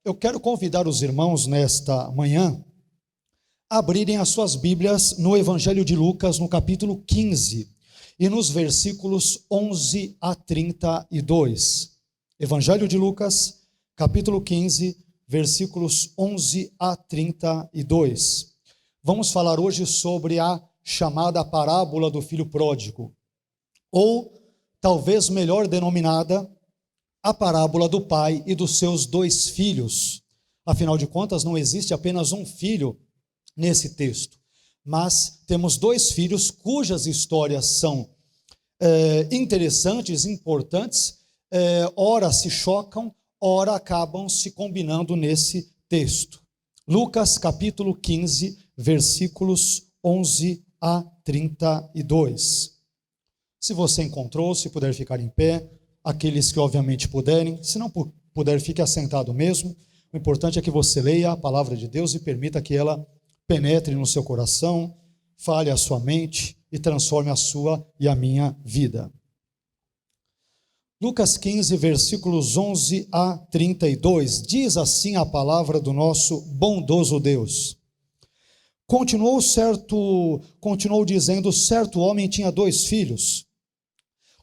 Eu quero convidar os irmãos nesta manhã a abrirem as suas Bíblias no Evangelho de Lucas, no capítulo 15, e nos versículos 11 a 32. Evangelho de Lucas, capítulo 15, versículos 11 a 32. Vamos falar hoje sobre a chamada parábola do filho pródigo, ou talvez melhor denominada, a parábola do pai e dos seus dois filhos. Afinal de contas, não existe apenas um filho nesse texto, mas temos dois filhos cujas histórias são interessantes, importantes, ora se chocam, ora acabam se combinando nesse texto. Lucas capítulo 15, versículos 11 a 32. Se você encontrou, se puder ficar em pé, aqueles que obviamente puderem, se não puder, fique assentado mesmo. O importante é que você leia a palavra de Deus e permita que ela penetre no seu coração, fale a sua mente e transforme a sua e a minha vida. Lucas 15, versículos 11 a 32, diz assim a palavra do nosso bondoso Deus. Continuou dizendo, certo homem tinha dois filhos.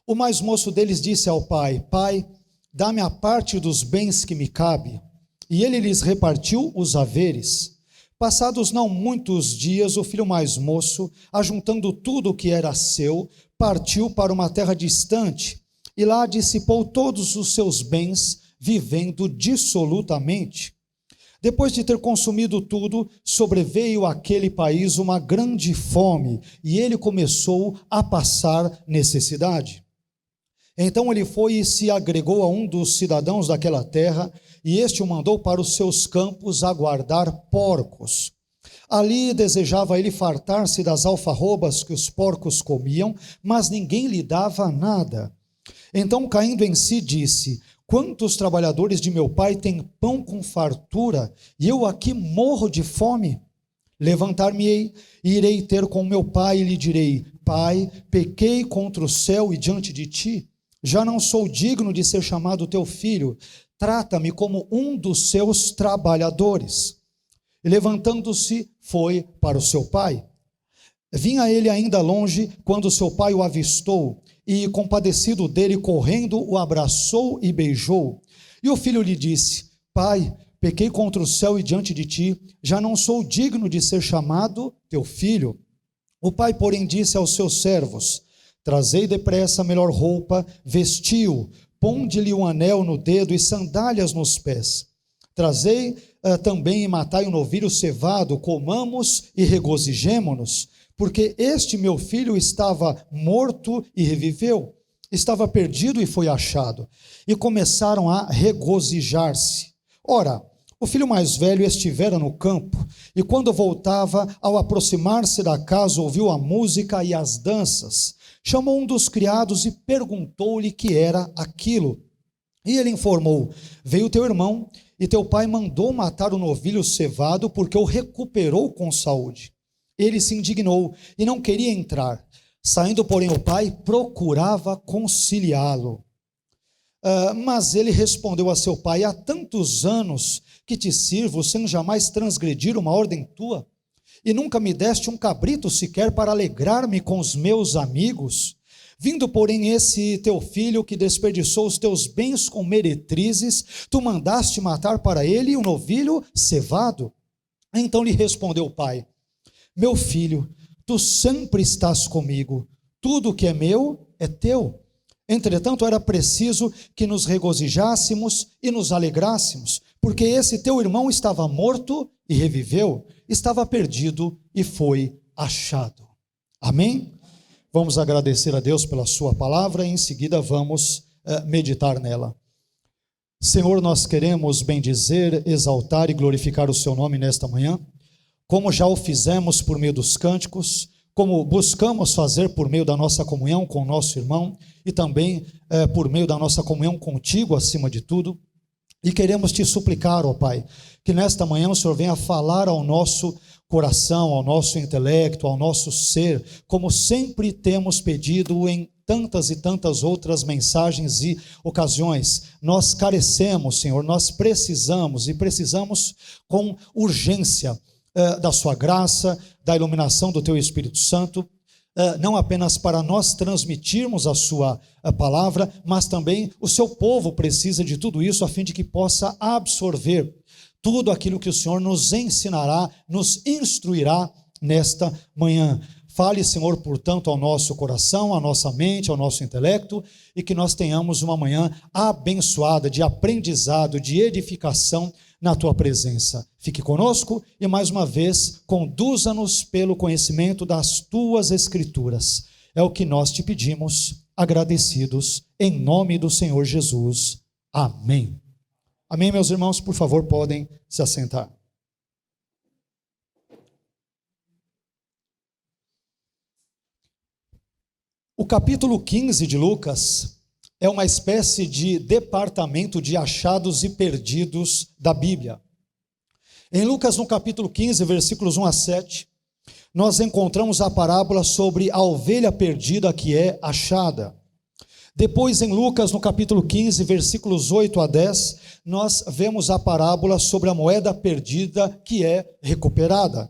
O mais moço deles disse ao pai, pai, dá-me a parte dos bens que me cabe. E ele lhes repartiu os haveres. Passados não muitos dias, o filho mais moço, ajuntando tudo o que era seu, partiu para uma terra distante, e lá dissipou todos os seus bens, vivendo dissolutamente. Depois de ter consumido tudo, sobreveio àquele país uma grande fome, e ele começou a passar necessidade. Então ele foi e se agregou a um dos cidadãos daquela terra, e este o mandou para os seus campos a guardar porcos. Ali desejava ele fartar-se das alfarrobas que os porcos comiam, mas ninguém lhe dava nada. Então, caindo em si, disse, quantos trabalhadores de meu pai têm pão com fartura, e eu aqui morro de fome? Levantar-me-ei e irei ter com meu pai, e lhe direi, pai, pequei contra o céu e diante de ti, já não sou digno de ser chamado teu filho, trata-me como um dos seus trabalhadores. E levantando-se, foi para o seu pai. Vinha ele ainda longe, quando seu pai o avistou, e compadecido dele, correndo, o abraçou e beijou. E o filho lhe disse, pai, pequei contra o céu e diante de ti, já não sou digno de ser chamado teu filho. O pai, porém, disse aos seus servos, trazei depressa a melhor roupa, vestiu, ponde-lhe um anel no dedo e sandálias nos pés. Trazei também e matai um novilho cevado, comamos e regozijemo-nos, porque este meu filho estava morto e reviveu, estava perdido e foi achado. E começaram a regozijar-se. Ora, o filho mais velho estivera no campo, e quando voltava, ao aproximar-se da casa, ouviu a música e as danças. Chamou um dos criados e perguntou-lhe que era aquilo. E ele informou, veio teu irmão, e teu pai mandou matar o novilho cevado, porque o recuperou com saúde. Ele se indignou e não queria entrar. Saindo, porém, o pai procurava conciliá-lo. Mas ele respondeu a seu pai, há tantos anos que te sirvo, sem jamais transgredir uma ordem tua, e nunca me deste um cabrito sequer para alegrar-me com os meus amigos. Vindo, porém, esse teu filho que desperdiçou os teus bens com meretrizes, tu mandaste matar para ele um novilho cevado. Então lhe respondeu o pai, meu filho, tu sempre estás comigo, tudo que é meu é teu. Entretanto, era preciso que nos regozijássemos e nos alegrássemos, porque esse teu irmão estava morto e reviveu, estava perdido e foi achado. Amém? Vamos agradecer a Deus pela sua palavra e em seguida vamos meditar nela. Senhor, nós queremos bendizer, exaltar e glorificar o seu nome nesta manhã, como já o fizemos por meio dos cânticos, como buscamos fazer por meio da nossa comunhão com o nosso irmão e também por meio da nossa comunhão contigo acima de tudo. E queremos te suplicar, ó Pai, que nesta manhã o Senhor venha falar ao nosso coração, ao nosso intelecto, ao nosso ser, como sempre temos pedido em tantas e tantas outras mensagens e ocasiões. Nós carecemos, Senhor, nós precisamos com urgência da sua graça, da iluminação do teu Espírito Santo, não apenas para nós transmitirmos a sua palavra, mas também o seu povo precisa de tudo isso a fim de que possa absorver tudo aquilo que o Senhor nos ensinará, nos instruirá nesta manhã. Fale, Senhor, portanto, ao nosso coração, à nossa mente, ao nosso intelecto, e que nós tenhamos uma manhã abençoada, de aprendizado, de edificação na tua presença. Fique conosco e, mais uma vez, conduza-nos pelo conhecimento das tuas Escrituras. É o que nós te pedimos, agradecidos, em nome do Senhor Jesus. Amém. Amém, meus irmãos? Por favor, podem se assentar. O capítulo 15 de Lucas é uma espécie de departamento de achados e perdidos da Bíblia. Em Lucas, no capítulo 15, versículos 1 a 7, nós encontramos a parábola sobre a ovelha perdida que é achada. Depois, em Lucas, no capítulo 15, versículos 8 a 10, nós vemos a parábola sobre a moeda perdida que é recuperada.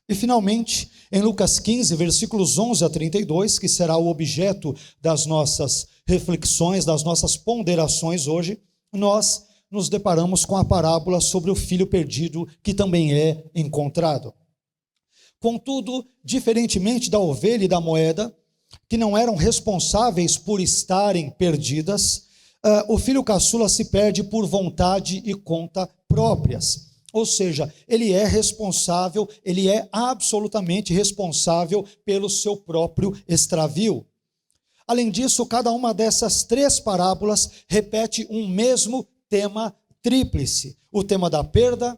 E, finalmente, em Lucas 15, versículos 11 a 32, que será o objeto das nossas reflexões, das nossas ponderações hoje, nós nos deparamos com a parábola sobre o filho perdido que também é encontrado. Contudo, diferentemente da ovelha e da moeda, que não eram responsáveis por estarem perdidas, o filho caçula se perde por vontade e conta próprias. Ou seja, ele é responsável, ele é absolutamente responsável pelo seu próprio extravio. Além disso, cada uma dessas três parábolas repete um mesmo tema tríplice: o tema da perda,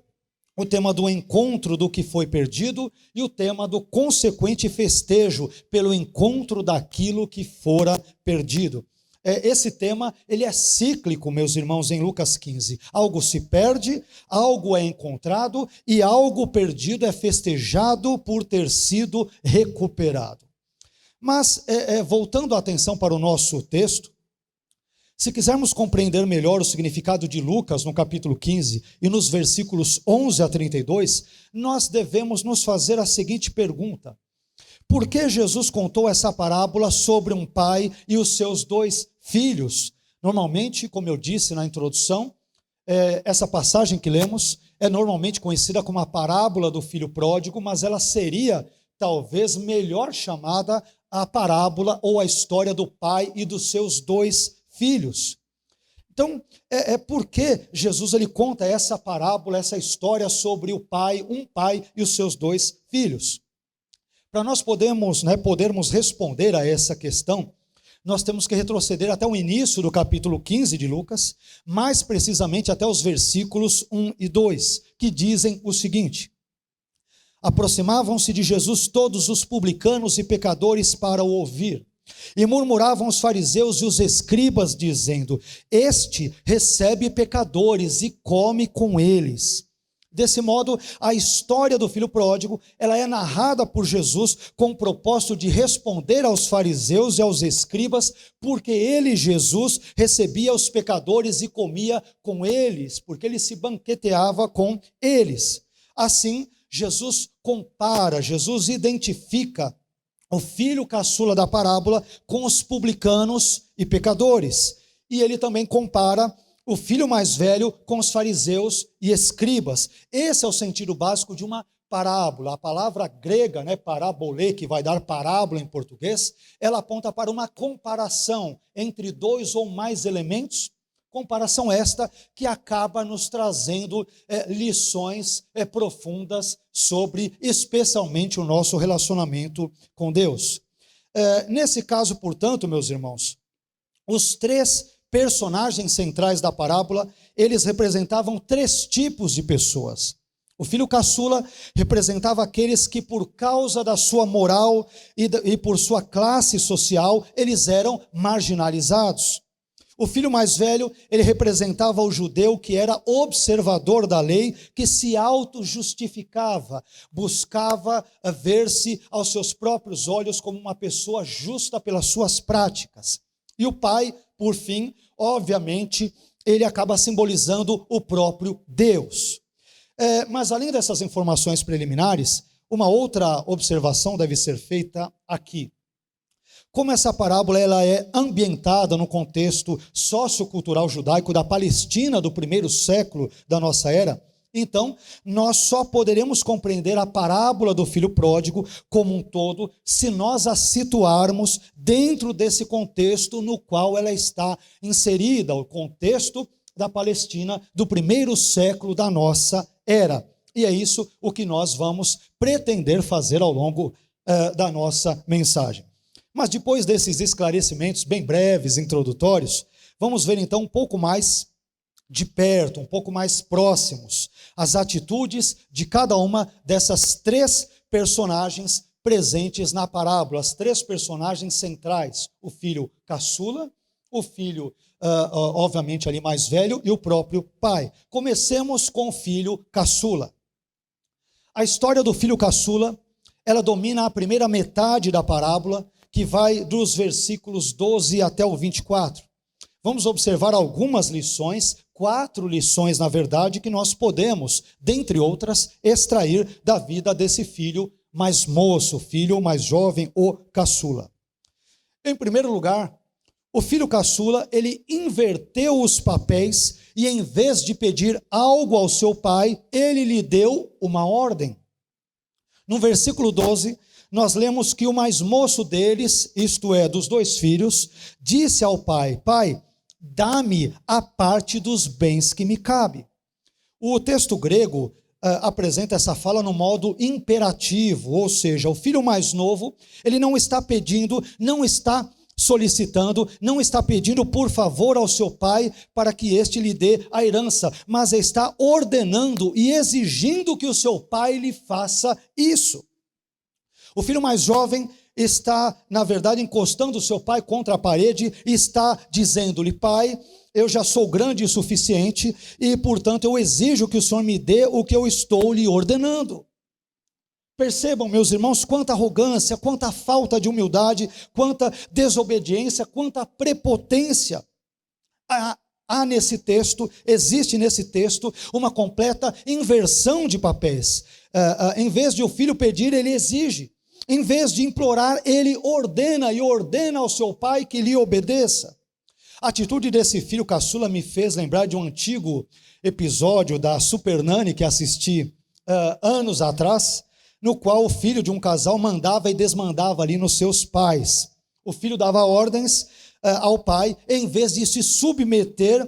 o tema do encontro do que foi perdido e o tema do consequente festejo pelo encontro daquilo que fora perdido. Esse tema, ele é cíclico, meus irmãos, em Lucas 15. Algo se perde, algo é encontrado e algo perdido é festejado por ter sido recuperado. Mas, voltando a atenção para o nosso texto, se quisermos compreender melhor o significado de Lucas no capítulo 15 e nos versículos 11 a 32, nós devemos nos fazer a seguinte pergunta: por que Jesus contou essa parábola sobre um pai e os seus dois filhos? Normalmente, como eu disse na introdução, essa passagem que lemos é normalmente conhecida como a parábola do filho pródigo, mas ela seria talvez melhor chamada a parábola ou a história do pai e dos seus dois filhos. Então, por que Jesus ele conta essa parábola, essa história sobre um pai e os seus dois filhos? Para nós podermos responder a essa questão, nós temos que retroceder até o início do capítulo 15 de Lucas, mais precisamente até os versículos 1 e 2, que dizem o seguinte: aproximavam-se de Jesus todos os publicanos e pecadores para o ouvir, e murmuravam os fariseus e os escribas, dizendo: este recebe pecadores e come com eles. Desse modo, a história do filho pródigo, ela é narrada por Jesus com o propósito de responder aos fariseus e aos escribas, porque ele, Jesus, recebia os pecadores e comia com eles, porque ele se banqueteava com eles. Assim, Jesus identifica o filho caçula da parábola com os publicanos e pecadores. E ele também compara o filho mais velho com os fariseus e escribas. Esse é o sentido básico de uma parábola. A palavra grega, parabolê, que vai dar parábola em português, ela aponta para uma comparação entre dois ou mais elementos, comparação esta que acaba nos trazendo lições profundas sobre, especialmente, o nosso relacionamento com Deus. Nesse caso, portanto, meus irmãos, os três personagens centrais da parábola, eles representavam três tipos de pessoas. O filho caçula representava aqueles que, por causa da sua moral e por sua classe social, eles eram marginalizados. O filho mais velho, ele representava o judeu que era observador da lei, que se auto-justificava, buscava ver-se aos seus próprios olhos como uma pessoa justa pelas suas práticas. E o pai, por fim, obviamente, ele acaba simbolizando o próprio Deus. Mas além dessas informações preliminares, uma outra observação deve ser feita aqui. Como essa parábola ela é ambientada no contexto sociocultural judaico da Palestina do primeiro século da nossa era, então nós só poderemos compreender a parábola do filho pródigo como um todo se nós a situarmos dentro desse contexto no qual ela está inserida, o contexto da Palestina do primeiro século da nossa era. E é isso o que nós vamos pretender fazer ao longo da nossa mensagem. Mas depois desses esclarecimentos bem breves, introdutórios, vamos ver então um pouco mais de perto, um pouco mais próximos, as atitudes de cada uma dessas três personagens presentes na parábola, as três personagens centrais, o filho caçula, o filho, obviamente ali mais velho, e o próprio pai. Comecemos com o filho caçula. A história do filho caçula, ela domina a primeira metade da parábola, que vai dos versículos 12 até o 24. Vamos observar algumas lições, 4 lições, na verdade, que nós podemos, dentre outras, extrair da vida desse filho mais moço, filho mais jovem, o caçula. Em primeiro lugar, o filho caçula, ele inverteu os papéis e em vez de pedir algo ao seu pai, ele lhe deu uma ordem. No versículo 12, nós lemos que o mais moço deles, isto é, dos 2 filhos, disse ao pai: pai, dá-me a parte dos bens que me cabe. O texto grego apresenta essa fala no modo imperativo, ou seja, o filho mais novo, ele não está pedindo, não está solicitando, não está pedindo por favor ao seu pai para que este lhe dê a herança, mas está ordenando e exigindo que o seu pai lhe faça isso. O filho mais jovem está, na verdade, encostando o seu pai contra a parede e está dizendo-lhe: pai, eu já sou grande o suficiente e, portanto, eu exijo que o Senhor me dê o que eu estou lhe ordenando. Percebam, meus irmãos, quanta arrogância, quanta falta de humildade, quanta desobediência, quanta prepotência há nesse texto, existe nesse texto uma completa inversão de papéis. Em vez de o filho pedir, ele exige. Em vez de implorar, ele ordena e ordena ao seu pai que lhe obedeça. A atitude desse filho caçula me fez lembrar de um antigo episódio da Super Nanny que assisti anos atrás, no qual o filho de um casal mandava e desmandava ali nos seus pais. O filho dava ordens ao pai, em vez de se submeter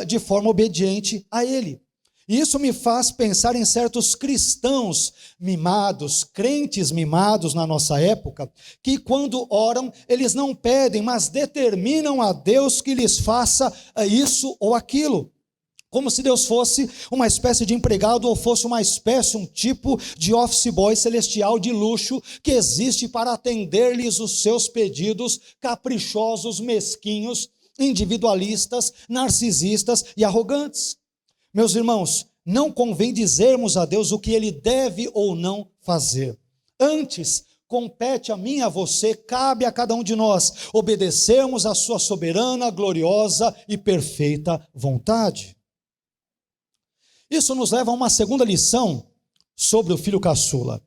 de forma obediente a ele. E isso me faz pensar em certos cristãos mimados, crentes mimados na nossa época, que quando oram, eles não pedem, mas determinam a Deus que lhes faça isso ou aquilo. Como se Deus fosse uma espécie de empregado ou fosse uma espécie, um tipo de office boy celestial de luxo que existe para atender-lhes os seus pedidos caprichosos, mesquinhos, individualistas, narcisistas e arrogantes. Meus irmãos, não convém dizermos a Deus o que Ele deve ou não fazer. Antes, compete a mim e a você, cabe a cada um de nós, obedecermos a sua soberana, gloriosa e perfeita vontade. Isso nos leva a uma segunda lição sobre o filho caçula.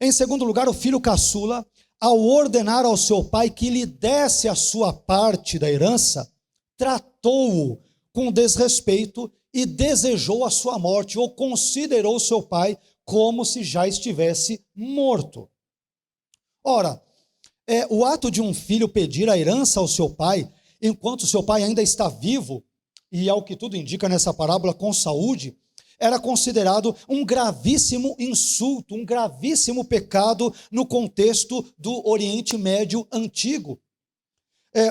Em segundo lugar, o filho caçula, ao ordenar ao seu pai que lhe desse a sua parte da herança, tratou-o com desrespeito e desejou a sua morte, ou considerou seu pai como se já estivesse morto. Ora, o ato de um filho pedir a herança ao seu pai, enquanto seu pai ainda está vivo, e ao que tudo indica nessa parábola, com saúde, era considerado um gravíssimo insulto, um gravíssimo pecado no contexto do Oriente Médio antigo.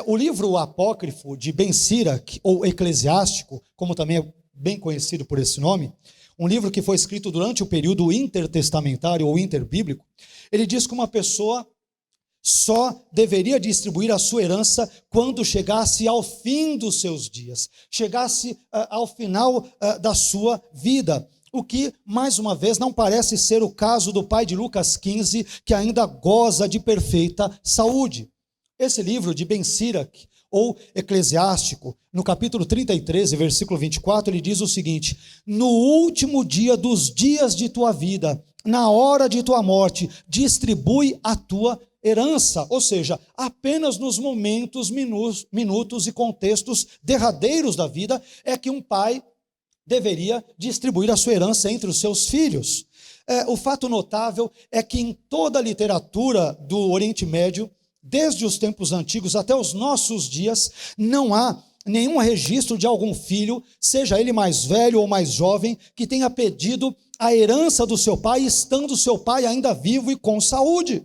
O livro apócrifo de Ben Sira, ou Eclesiástico, como também é bem conhecido por esse nome, um livro que foi escrito durante o período intertestamentário ou interbíblico, ele diz que uma pessoa só deveria distribuir a sua herança quando chegasse ao fim dos seus dias, chegasse ao final da sua vida. O que, mais uma vez, não parece ser o caso do pai de Lucas 15, que ainda goza de perfeita saúde. Esse livro de Ben Sirac, ou Eclesiástico, no capítulo 33, versículo 24, ele diz o seguinte: no último dia dos dias de tua vida, na hora de tua morte, distribui a tua herança. Ou seja, apenas nos momentos, minutos e contextos derradeiros da vida é que um pai deveria distribuir a sua herança entre os seus filhos. O fato notável é que em toda a literatura do Oriente Médio, desde os tempos antigos até os nossos dias, não há nenhum registro de algum filho, seja ele mais velho ou mais jovem, que tenha pedido a herança do seu pai, estando seu pai ainda vivo e com saúde.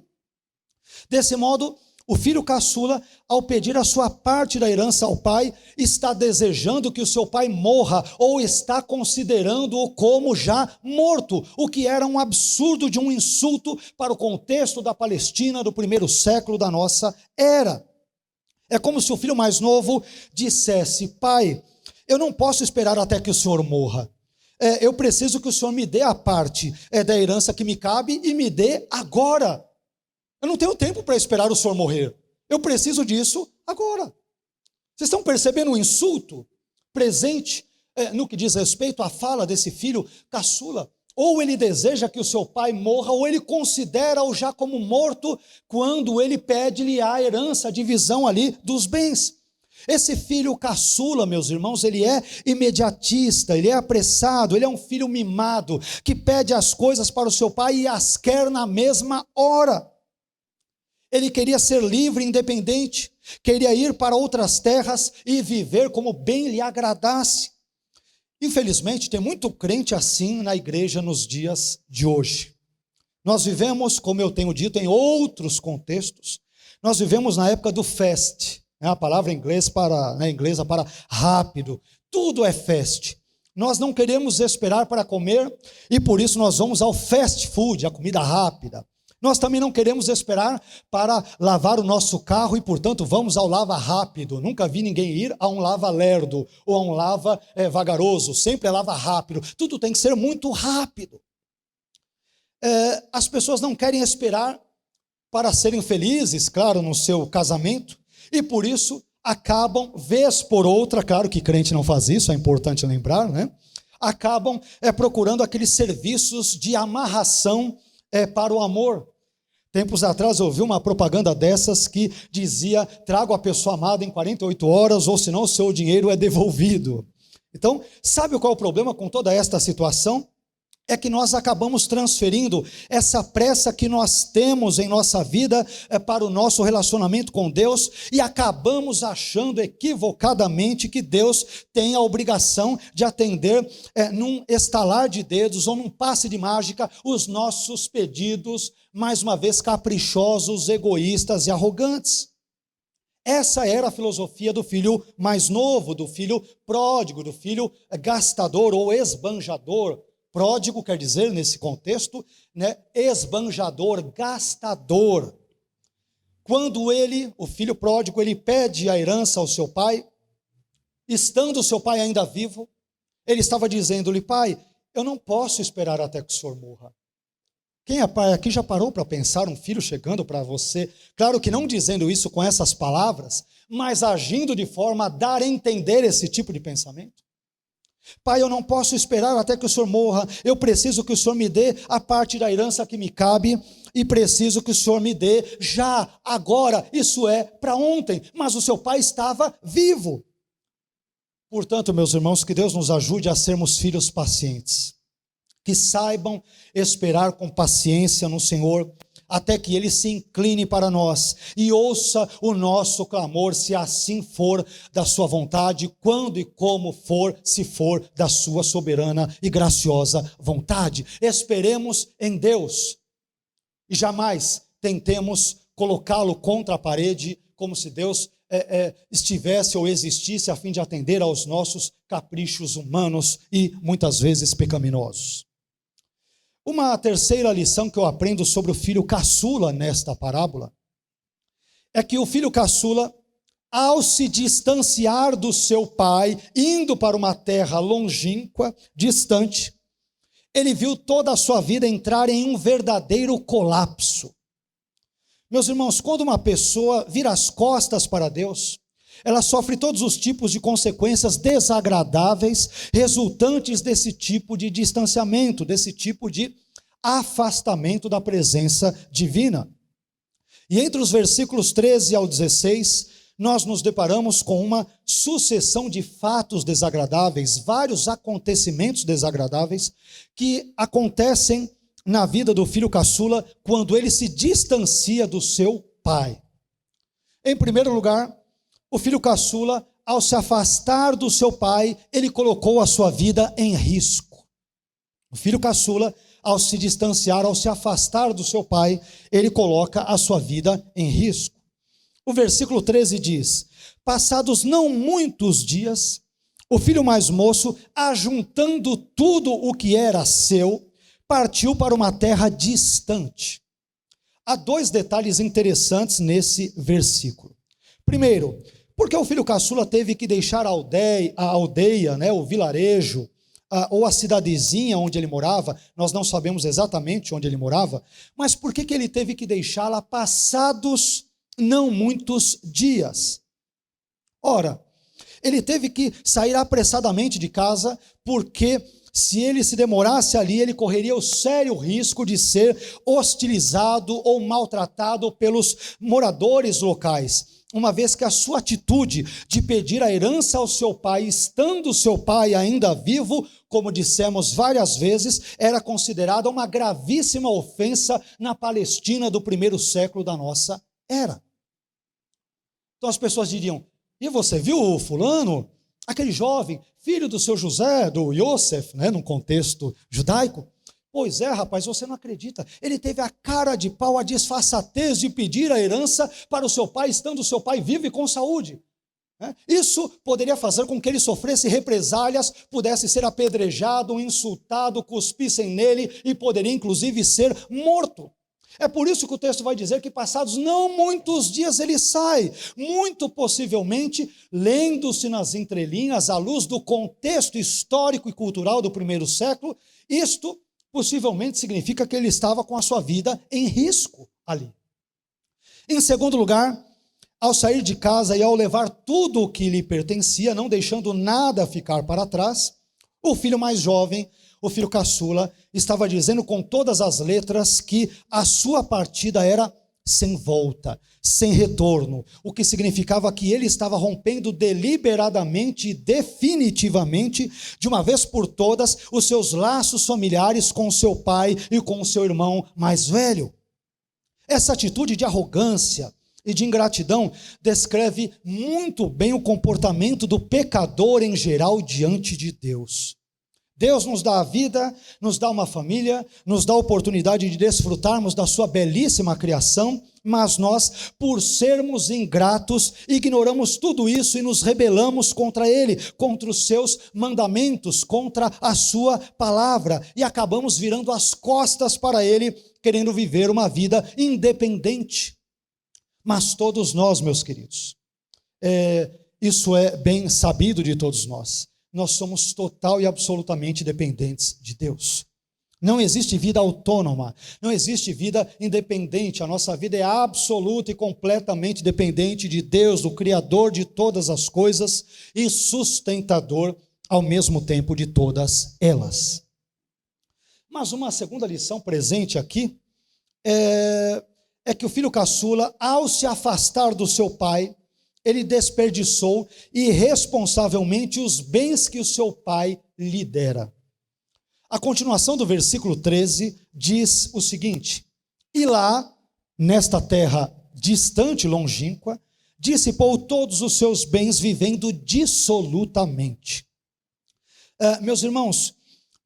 Desse modo, o filho caçula, ao pedir a sua parte da herança ao pai, está desejando que o seu pai morra, ou está considerando-o como já morto, o que era um absurdo de um insulto para o contexto da Palestina do primeiro século da nossa era. É como se o filho mais novo dissesse: pai, eu não posso esperar até que o senhor morra. Eu preciso que o senhor me dê a parte da herança que me cabe e me dê agora. Eu não tenho tempo para esperar o senhor morrer. Eu preciso disso agora. Vocês estão percebendo o insulto presente no que diz respeito à fala desse filho caçula? Ou ele deseja que o seu pai morra, ou ele considera-o já como morto quando ele pede-lhe a herança, a divisão ali dos bens. Esse filho caçula, meus irmãos, ele é imediatista, ele é apressado, ele é um filho mimado, que pede as coisas para o seu pai e as quer na mesma hora. Ele queria ser livre, independente, queria ir para outras terras e viver como bem lhe agradasse. Infelizmente, tem muito crente assim na igreja nos dias de hoje. Nós vivemos, como eu tenho dito em outros contextos, nós vivemos na época do fast, a palavra inglesa para rápido, tudo é fast. Nós não queremos esperar para comer e por isso nós vamos ao fast food, a comida rápida. Nós também não queremos esperar para lavar o nosso carro e, portanto, vamos ao lava rápido. Nunca vi ninguém ir a um lava lerdo ou a um lava vagaroso. Sempre é lava rápido. Tudo tem que ser muito rápido. As pessoas não querem esperar para serem felizes, claro, no seu casamento, e por isso acabam, vez por outra, claro que crente não faz isso, é importante lembrar, né? Acabam procurando aqueles serviços de amarração para o amor. Tempos atrás eu ouvi uma propaganda dessas que dizia: traga a pessoa amada em 48 horas, ou senão o seu dinheiro é devolvido. Então, sabe qual é o problema com toda esta situação? É que nós acabamos transferindo essa pressa que nós temos em nossa vida para o nosso relacionamento com Deus e acabamos achando equivocadamente que Deus tem a obrigação de atender num estalar de dedos ou num passe de mágica os nossos pedidos, mais uma vez caprichosos, egoístas e arrogantes. Essa era a filosofia do filho mais novo, do filho pródigo, do filho gastador ou esbanjador. Pródigo quer dizer, nesse contexto, né, esbanjador, gastador. Quando ele, o filho pródigo, ele pede a herança ao seu pai, estando o seu pai ainda vivo, ele estava dizendo-lhe: pai, eu não posso esperar até que o senhor morra. Quem é pai aqui já parou para pensar um filho chegando para você? Claro que não dizendo isso com essas palavras, mas agindo de forma a dar a entender esse tipo de pensamento. Pai, eu não posso esperar até que o senhor morra, eu preciso que o senhor me dê a parte da herança que me cabe, e preciso que o senhor me dê já, agora, isso é para ontem, mas o seu pai estava vivo. Portanto, meus irmãos, que Deus nos ajude a sermos filhos pacientes, que saibam esperar com paciência no Senhor, até que Ele se incline para nós e ouça o nosso clamor, se assim for da sua vontade, quando e como for, se for da sua soberana e graciosa vontade. Esperemos em Deus e jamais tentemos colocá-lo contra a parede, como se Deus estivesse ou existisse a fim de atender aos nossos caprichos humanos e muitas vezes pecaminosos. Uma terceira lição que eu aprendo sobre o filho caçula nesta parábola é que o filho caçula, ao se distanciar do seu pai, indo para uma terra longínqua, distante, ele viu toda a sua vida entrar em um verdadeiro colapso. Meus irmãos, quando uma pessoa vira as costas para Deus, ela sofre todos os tipos de consequências desagradáveis resultantes desse tipo de distanciamento, desse tipo de afastamento da presença divina. E entre os versículos 13 ao 16, nós nos deparamos com uma sucessão de fatos desagradáveis, vários acontecimentos desagradáveis que acontecem na vida do filho caçula quando ele se distancia do seu pai. Em primeiro lugar, o filho caçula, ao se afastar do seu pai, ele colocou a sua vida em risco. O filho caçula, ao se distanciar, ao se afastar do seu pai, ele coloca a sua vida em risco. O versículo 13 diz: passados não muitos dias, o filho mais moço, ajuntando tudo o que era seu, partiu para uma terra distante. Há dois detalhes interessantes nesse versículo. Primeiro, porque o filho caçula teve que deixar a aldeia, né, o vilarejo, ou a cidadezinha onde ele morava. Nós não sabemos exatamente onde ele morava, mas por que ele teve que deixá-la passados não muitos dias? Ora, ele teve que sair apressadamente de casa, porque se ele se demorasse ali, ele correria o sério risco de ser hostilizado ou maltratado pelos moradores locais, uma vez que a sua atitude de pedir a herança ao seu pai, estando seu pai ainda vivo, como dissemos várias vezes, era considerada uma gravíssima ofensa na Palestina do primeiro século da nossa era. Então as pessoas diriam: e você viu o fulano, aquele jovem, filho do seu José, do Yosef, né, num contexto judaico? Pois é, rapaz, você não acredita. Ele teve a cara de pau, a disfarçatez de pedir a herança para o seu pai, estando o seu pai vivo e com saúde. Isso poderia fazer com que ele sofresse represálias, pudesse ser apedrejado, insultado, cuspissem nele e poderia inclusive ser morto. É por isso que o texto vai dizer que passados não muitos dias ele sai, muito possivelmente, lendo-se nas entrelinhas, à luz do contexto histórico e cultural do primeiro século, isto possivelmente significa que ele estava com a sua vida em risco ali. Em segundo lugar, ao sair de casa e ao levar tudo o que lhe pertencia, não deixando nada ficar para trás, o filho mais jovem, o filho caçula, estava dizendo com todas as letras que a sua partida era sem volta, sem retorno, o que significava que ele estava rompendo deliberadamente e definitivamente, de uma vez por todas, os seus laços familiares com seu pai e com o seu irmão mais velho. Essa atitude de arrogância e de ingratidão descreve muito bem o comportamento do pecador em geral diante de Deus. Deus nos dá a vida, nos dá uma família, nos dá a oportunidade de desfrutarmos da sua belíssima criação, mas nós, por sermos ingratos, ignoramos tudo isso e nos rebelamos contra Ele, contra os seus mandamentos, contra a sua palavra, e acabamos virando as costas para Ele, querendo viver uma vida independente. Mas todos nós, meus queridos, isso é bem sabido de todos nós. Nós somos total e absolutamente dependentes de Deus. Não existe vida autônoma, não existe vida independente. A nossa vida é absoluta e completamente dependente de Deus, o Criador de todas as coisas e sustentador ao mesmo tempo de todas elas. Mas uma segunda lição presente aqui é que o filho caçula, ao se afastar do seu pai, ele desperdiçou irresponsavelmente os bens que o seu pai lhe dera. A continuação do versículo 13 diz o seguinte: e lá, nesta terra distante, longínqua, dissipou todos os seus bens, vivendo dissolutamente. Meus irmãos,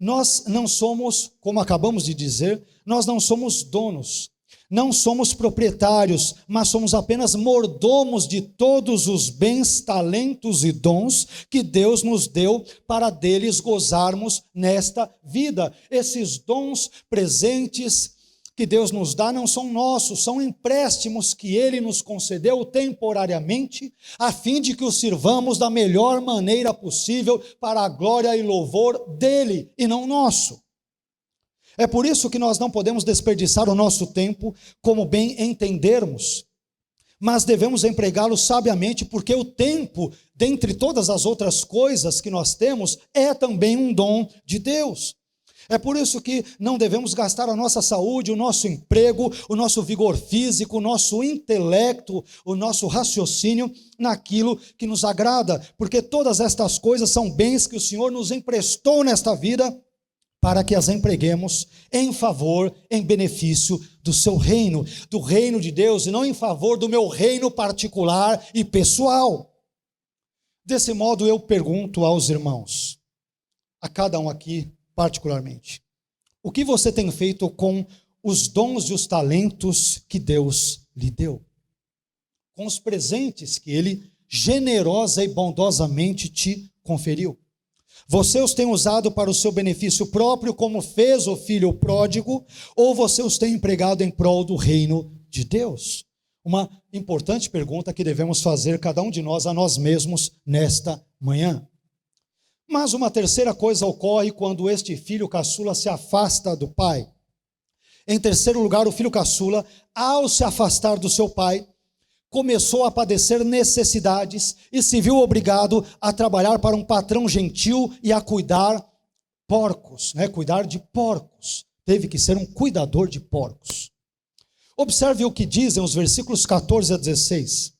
nós não somos, como acabamos de dizer, nós não somos donos. Não somos proprietários, mas somos apenas mordomos de todos os bens, talentos e dons que Deus nos deu para deles gozarmos nesta vida. Esses dons, presentes que Deus nos dá não são nossos, são empréstimos que Ele nos concedeu temporariamente, a fim de que os sirvamos da melhor maneira possível para a glória e louvor dEle e não nosso. É por isso que nós não podemos desperdiçar o nosso tempo como bem entendermos, mas devemos empregá-lo sabiamente, porque o tempo, dentre todas as outras coisas que nós temos, é também um dom de Deus. É por isso que não devemos gastar a nossa saúde, o nosso emprego, o nosso vigor físico, o nosso intelecto, o nosso raciocínio naquilo que nos agrada, porque todas estas coisas são bens que o Senhor nos emprestou nesta vida para que as empreguemos em favor, em benefício do seu reino, do reino de Deus, e não em favor do meu reino particular e pessoal. Desse modo eu pergunto aos irmãos, a cada um aqui particularmente, o que você tem feito com os dons e os talentos que Deus lhe deu? Com os presentes que Ele generosa e bondosamente te conferiu? Você os tem usado para o seu benefício próprio, como fez o filho pródigo, ou você os tem empregado em prol do reino de Deus? Uma importante pergunta que devemos fazer cada um de nós a nós mesmos nesta manhã. Mas uma terceira coisa ocorre quando este filho caçula se afasta do pai. Em terceiro lugar, o filho caçula, ao se afastar do seu pai, começou a padecer necessidades e se viu obrigado a trabalhar para um patrão gentil e a cuidar porcos, cuidar de porcos. Teve que ser um cuidador de porcos. Observe o que dizem os versículos 14 a 16.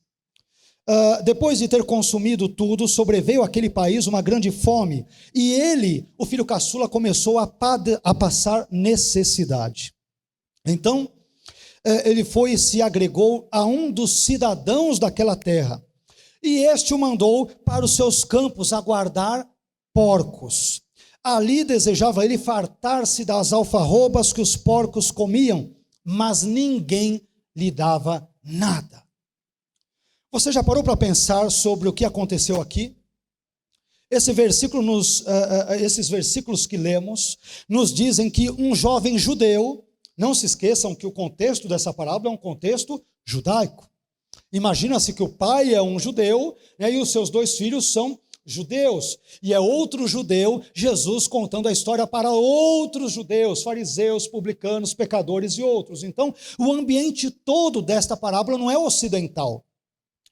Depois de ter consumido tudo, sobreveio àquele país uma grande fome, e ele, o filho caçula, começou a passar necessidade. Então, ele foi e se agregou a um dos cidadãos daquela terra, e este o mandou para os seus campos a guardar porcos. Ali desejava ele fartar-se das alfarrobas que os porcos comiam, mas ninguém lhe dava nada. Você já parou para pensar sobre o que aconteceu aqui? Esses versículos que lemos nos dizem que um jovem judeu, não se esqueçam que o contexto dessa parábola é um contexto judaico. Imagina-se que o pai é um judeu, e os seus dois filhos são judeus, e é outro judeu, Jesus contando a história para outros judeus, fariseus, publicanos, pecadores e outros. Então, o ambiente todo desta parábola não é ocidental,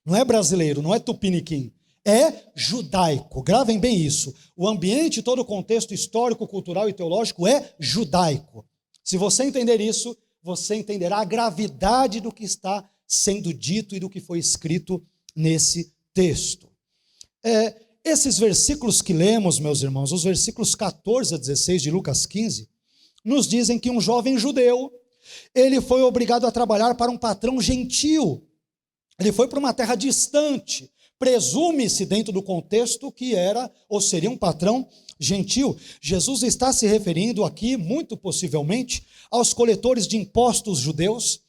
não é brasileiro, não é tupiniquim, é judaico. Gravem bem isso. O ambiente, todo o contexto histórico, cultural e teológico é judaico. Se você entender isso, você entenderá a gravidade do que está sendo dito e do que foi escrito nesse texto. Esses versículos que lemos, meus irmãos, os versículos 14 a 16 de Lucas 15, nos dizem que um jovem judeu, ele foi obrigado a trabalhar para um patrão gentil. Ele foi para uma terra distante, presume-se dentro do contexto que era ou seria um patrão gentil. Jesus está se referindo aqui, muito possivelmente, aos coletores de impostos judeus,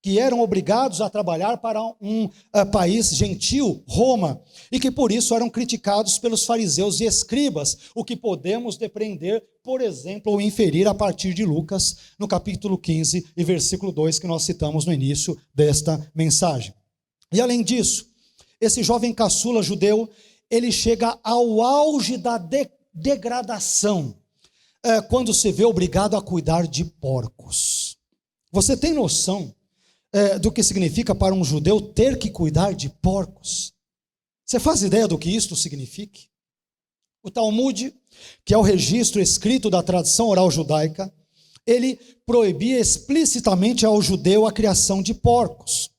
que eram obrigados a trabalhar para um país gentil, Roma, e que por isso eram criticados pelos fariseus e escribas, o que podemos depreender, por exemplo, ou inferir a partir de Lucas, no capítulo 15 e versículo 2, que nós citamos no início desta mensagem. E além disso, esse jovem caçula judeu, ele chega ao auge da degradação, quando se vê obrigado a cuidar de porcos. Você tem noção do que significa para um judeu ter que cuidar de porcos? Você faz ideia do que isto significa? O Talmud, que é o registro escrito da tradição oral judaica, ele proibia explicitamente ao judeu a criação de porcos.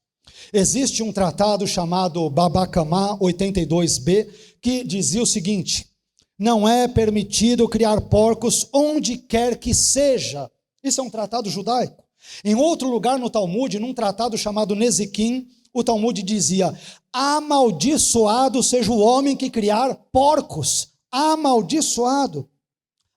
Existe um tratado chamado Baba Kamá 82b, que dizia o seguinte: não é permitido criar porcos onde quer que seja. Isso é um tratado judaico. Em outro lugar no Talmud, num tratado chamado Nezikim, o Talmud dizia: amaldiçoado seja o homem que criar porcos. Amaldiçoado.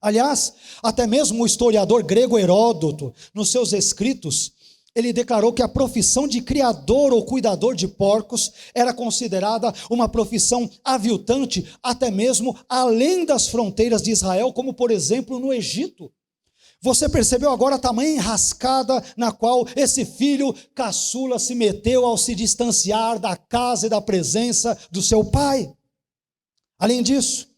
Aliás, até mesmo o historiador grego Heródoto, nos seus escritos, ele declarou que a profissão de criador ou cuidador de porcos era considerada uma profissão aviltante, até mesmo além das fronteiras de Israel, como por exemplo no Egito. Você percebeu agora a tamanha enrascada na qual esse filho caçula se meteu ao se distanciar da casa e da presença do seu pai? Além disso,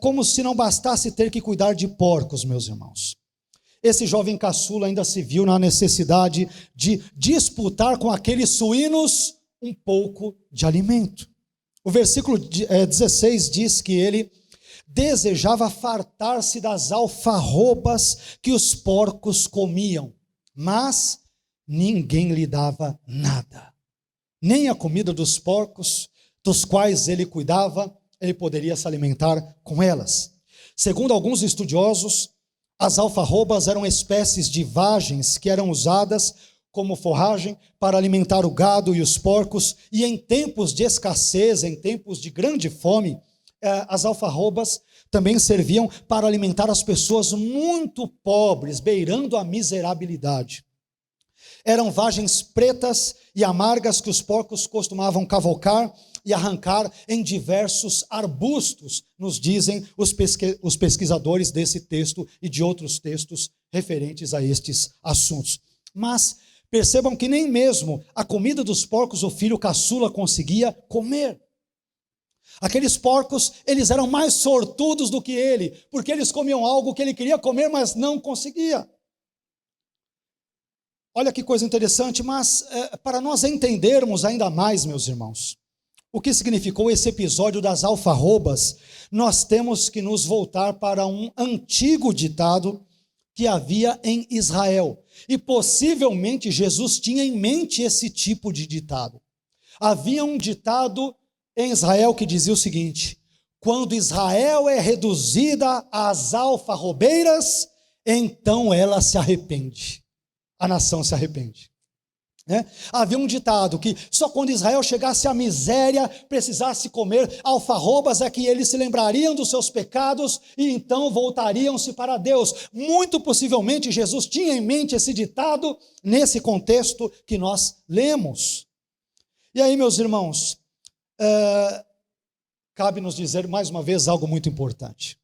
como se não bastasse ter que cuidar de porcos, meus irmãos, esse jovem caçula ainda se viu na necessidade de disputar com aqueles suínos um pouco de alimento. O versículo 16 diz que ele desejava fartar-se das alfarrobas que os porcos comiam, mas ninguém lhe dava nada. Nem a comida dos porcos, dos quais ele cuidava, ele poderia se alimentar com elas. Segundo alguns estudiosos, as alfarrobas eram espécies de vagens que eram usadas como forragem para alimentar o gado e os porcos, e em tempos de escassez, em tempos de grande fome, as alfarrobas também serviam para alimentar as pessoas muito pobres, beirando a miserabilidade. Eram vagens pretas e amargas que os porcos costumavam cavocar e arrancar em diversos arbustos, nos dizem os pesquisadores desse texto e de outros textos referentes a estes assuntos. Mas percebam que nem mesmo a comida dos porcos o filho caçula conseguia comer. Aqueles porcos, eles eram mais sortudos do que ele, porque eles comiam algo que ele queria comer, mas não conseguia. Olha que coisa interessante, mas para nós entendermos ainda mais, meus irmãos, o que significou esse episódio das alfarrobas, nós temos que nos voltar para um antigo ditado que havia em Israel. E possivelmente Jesus tinha em mente esse tipo de ditado. Havia um ditado em Israel que dizia o seguinte: quando Israel é reduzida às alfarrobeiras, então ela se arrepende. A nação se arrepende. Havia um ditado que só quando Israel chegasse à miséria, precisasse comer alfarrobas, é que eles se lembrariam dos seus pecados e então voltariam-se para Deus. Muito possivelmente Jesus tinha em mente esse ditado nesse contexto que nós lemos. E aí, meus irmãos, cabe nos dizer mais uma vez algo muito importante.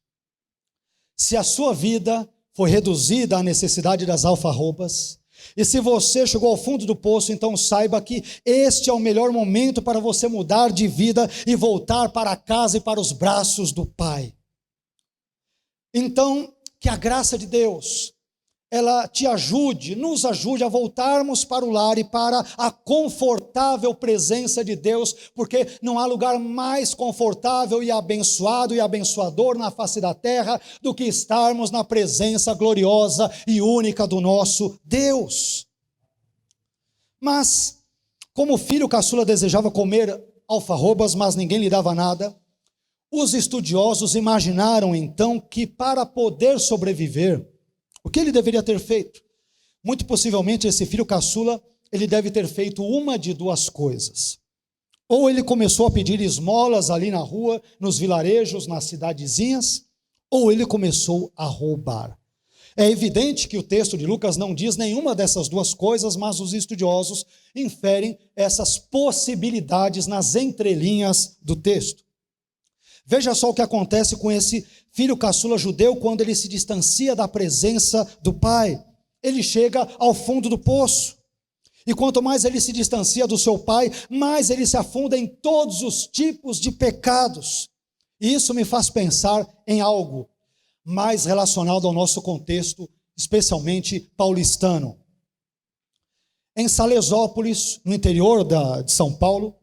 Se a sua vida foi reduzida à necessidade das alfarrobas, e se você chegou ao fundo do poço, então saiba que este é o melhor momento para você mudar de vida e voltar para casa e para os braços do Pai. Então, que a graça de Deus, ela te ajude, nos ajude a voltarmos para o lar e para a confortável presença de Deus, porque não há lugar mais confortável e abençoado e abençoador na face da terra do que estarmos na presença gloriosa e única do nosso Deus. Mas, como o filho caçula desejava comer alfarrobas, mas ninguém lhe dava nada, os estudiosos imaginaram então que para poder sobreviver, o que ele deveria ter feito? Muito possivelmente esse filho caçula, ele deve ter feito uma de duas coisas. Ou ele começou a pedir esmolas ali na rua, nos vilarejos, nas cidadezinhas, ou ele começou a roubar. É evidente que o texto de Lucas não diz nenhuma dessas duas coisas, mas os estudiosos inferem essas possibilidades nas entrelinhas do texto. Veja só o que acontece com esse filho caçula judeu quando ele se distancia da presença do pai. Ele chega ao fundo do poço. E quanto mais ele se distancia do seu pai, mais ele se afunda em todos os tipos de pecados. E isso me faz pensar em algo mais relacionado ao nosso contexto, especialmente paulistano. Em Salesópolis, no interior de São Paulo,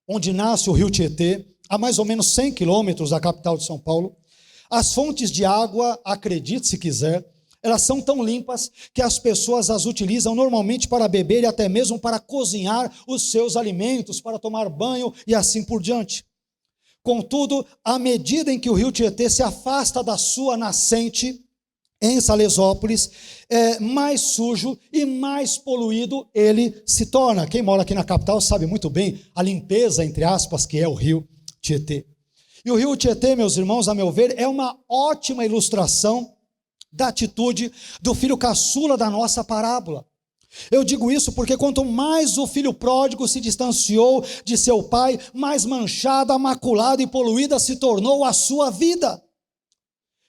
onde nasce o rio Tietê, a mais ou menos 100 quilômetros da capital de São Paulo, as fontes de água, acredite se quiser, elas são tão limpas que as pessoas as utilizam normalmente para beber e até mesmo para cozinhar os seus alimentos, para tomar banho e assim por diante. Contudo, à medida em que o rio Tietê se afasta da sua nascente, em Salesópolis, mais sujo e mais poluído ele se torna. Quem mora aqui na capital sabe muito bem a limpeza, entre aspas, que é o rio Tietê. E o rio Tietê, meus irmãos, a meu ver, é uma ótima ilustração da atitude do filho caçula da nossa parábola. Eu digo isso porque quanto mais o filho pródigo se distanciou de seu pai, mais manchada, maculada e poluída se tornou a sua vida.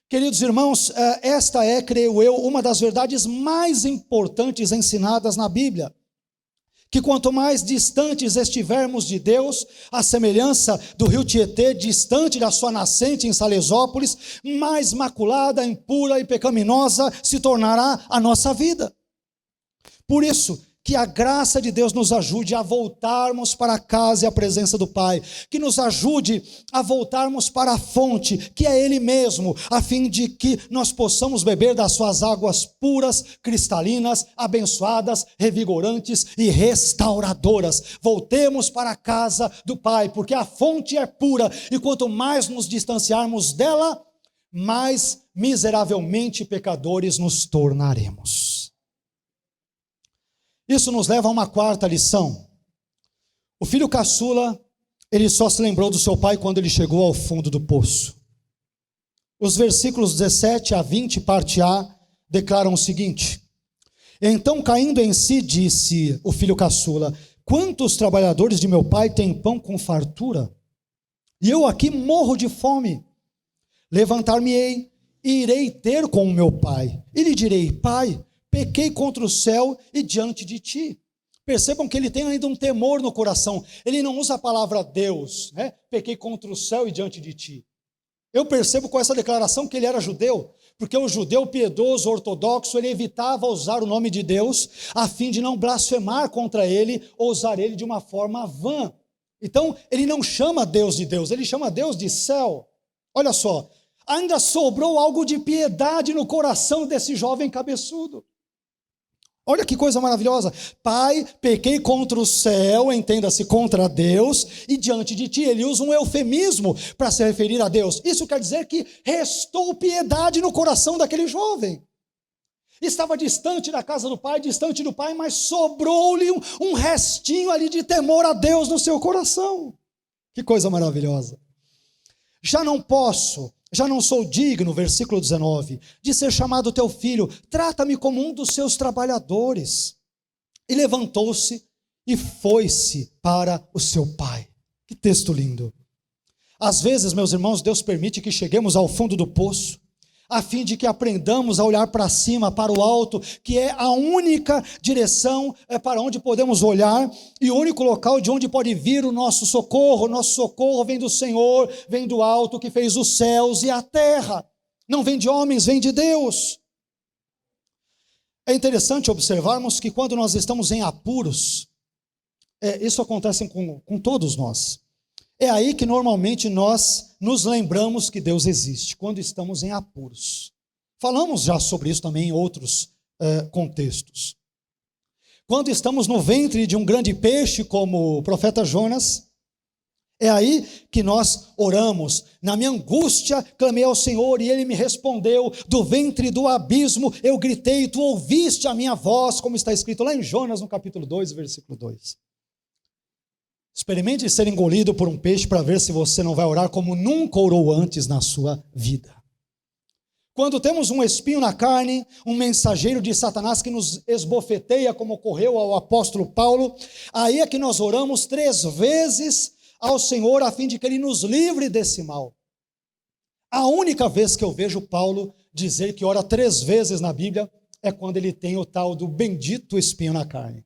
Queridos irmãos, esta é, creio eu, uma das verdades mais importantes ensinadas na Bíblia. Que quanto mais distantes estivermos de Deus, a semelhança do rio Tietê, distante da sua nascente em Salesópolis, mais maculada, impura e pecaminosa se tornará a nossa vida. Por isso, que a graça de Deus nos ajude a voltarmos para a casa e a presença do Pai, que nos ajude a voltarmos para a fonte, que é Ele mesmo, a fim de que nós possamos beber das suas águas puras, cristalinas, abençoadas, revigorantes e restauradoras. Voltemos para a casa do Pai, porque a fonte é pura, e quanto mais nos distanciarmos dela, mais miseravelmente pecadores nos tornaremos. Isso nos leva a uma quarta lição. O filho caçula, ele só se lembrou do seu pai quando ele chegou ao fundo do poço. Os versículos 17 a 20, parte A, declaram o seguinte: então, caindo em si, disse o filho caçula: quantos trabalhadores de meu pai têm pão com fartura? E eu aqui morro de fome. Levantar-me-ei e irei ter com o meu pai. E lhe direi: pai, pequei contra o céu e diante de ti. Percebam que ele tem ainda um temor no coração. Ele não usa a palavra Deus, né? Pequei contra o céu e diante de ti. Eu percebo com essa declaração que ele era judeu, porque o judeu piedoso, ortodoxo, ele evitava usar o nome de Deus, a fim de não blasfemar contra ele, ou usar ele de uma forma vã. Então, ele não chama Deus de Deus, ele chama Deus de céu. Olha só, ainda sobrou algo de piedade no coração desse jovem cabeçudo. Olha que coisa maravilhosa. Pai, pequei contra o céu, entenda-se, contra Deus, e diante de ti. Ele usa um eufemismo para se referir a Deus. Isso quer dizer que restou piedade no coração daquele jovem. Estava distante da casa do pai, distante do pai, mas sobrou-lhe um restinho ali de temor a Deus no seu coração. Que coisa maravilhosa. Já não sou digno, versículo 19, de ser chamado teu filho, trata-me como um dos seus trabalhadores. E levantou-se e foi-se para o seu pai. Que texto lindo. Às vezes, meus irmãos, Deus permite que cheguemos ao fundo do poço, a fim de que aprendamos a olhar para cima, para o alto, que é a única direção para onde podemos olhar, e o único local de onde pode vir o nosso socorro. Nosso socorro vem do Senhor, vem do alto, que fez os céus e a terra. Não vem de homens, vem de Deus. É interessante observarmos que quando nós estamos em apuros, isso acontece com todos nós. É aí que normalmente nós nos lembramos que Deus existe, quando estamos em apuros. Falamos já sobre isso também em outros contextos. Quando estamos no ventre de um grande peixe, como o profeta Jonas, é aí que nós oramos. Na minha angústia clamei ao Senhor e Ele me respondeu. Do ventre do abismo eu gritei e tu ouviste a minha voz, como está escrito lá em Jonas, no capítulo 2, versículo 2. Experimente ser engolido por um peixe para ver se você não vai orar como nunca orou antes na sua vida. Quando temos um espinho na carne, um mensageiro de Satanás que nos esbofeteia, como ocorreu ao apóstolo Paulo, aí é que nós oramos 3 vezes ao Senhor a fim de que Ele nos livre desse mal. A única vez que eu vejo Paulo dizer que ora 3 vezes na Bíblia é quando ele tem o tal do bendito espinho na carne.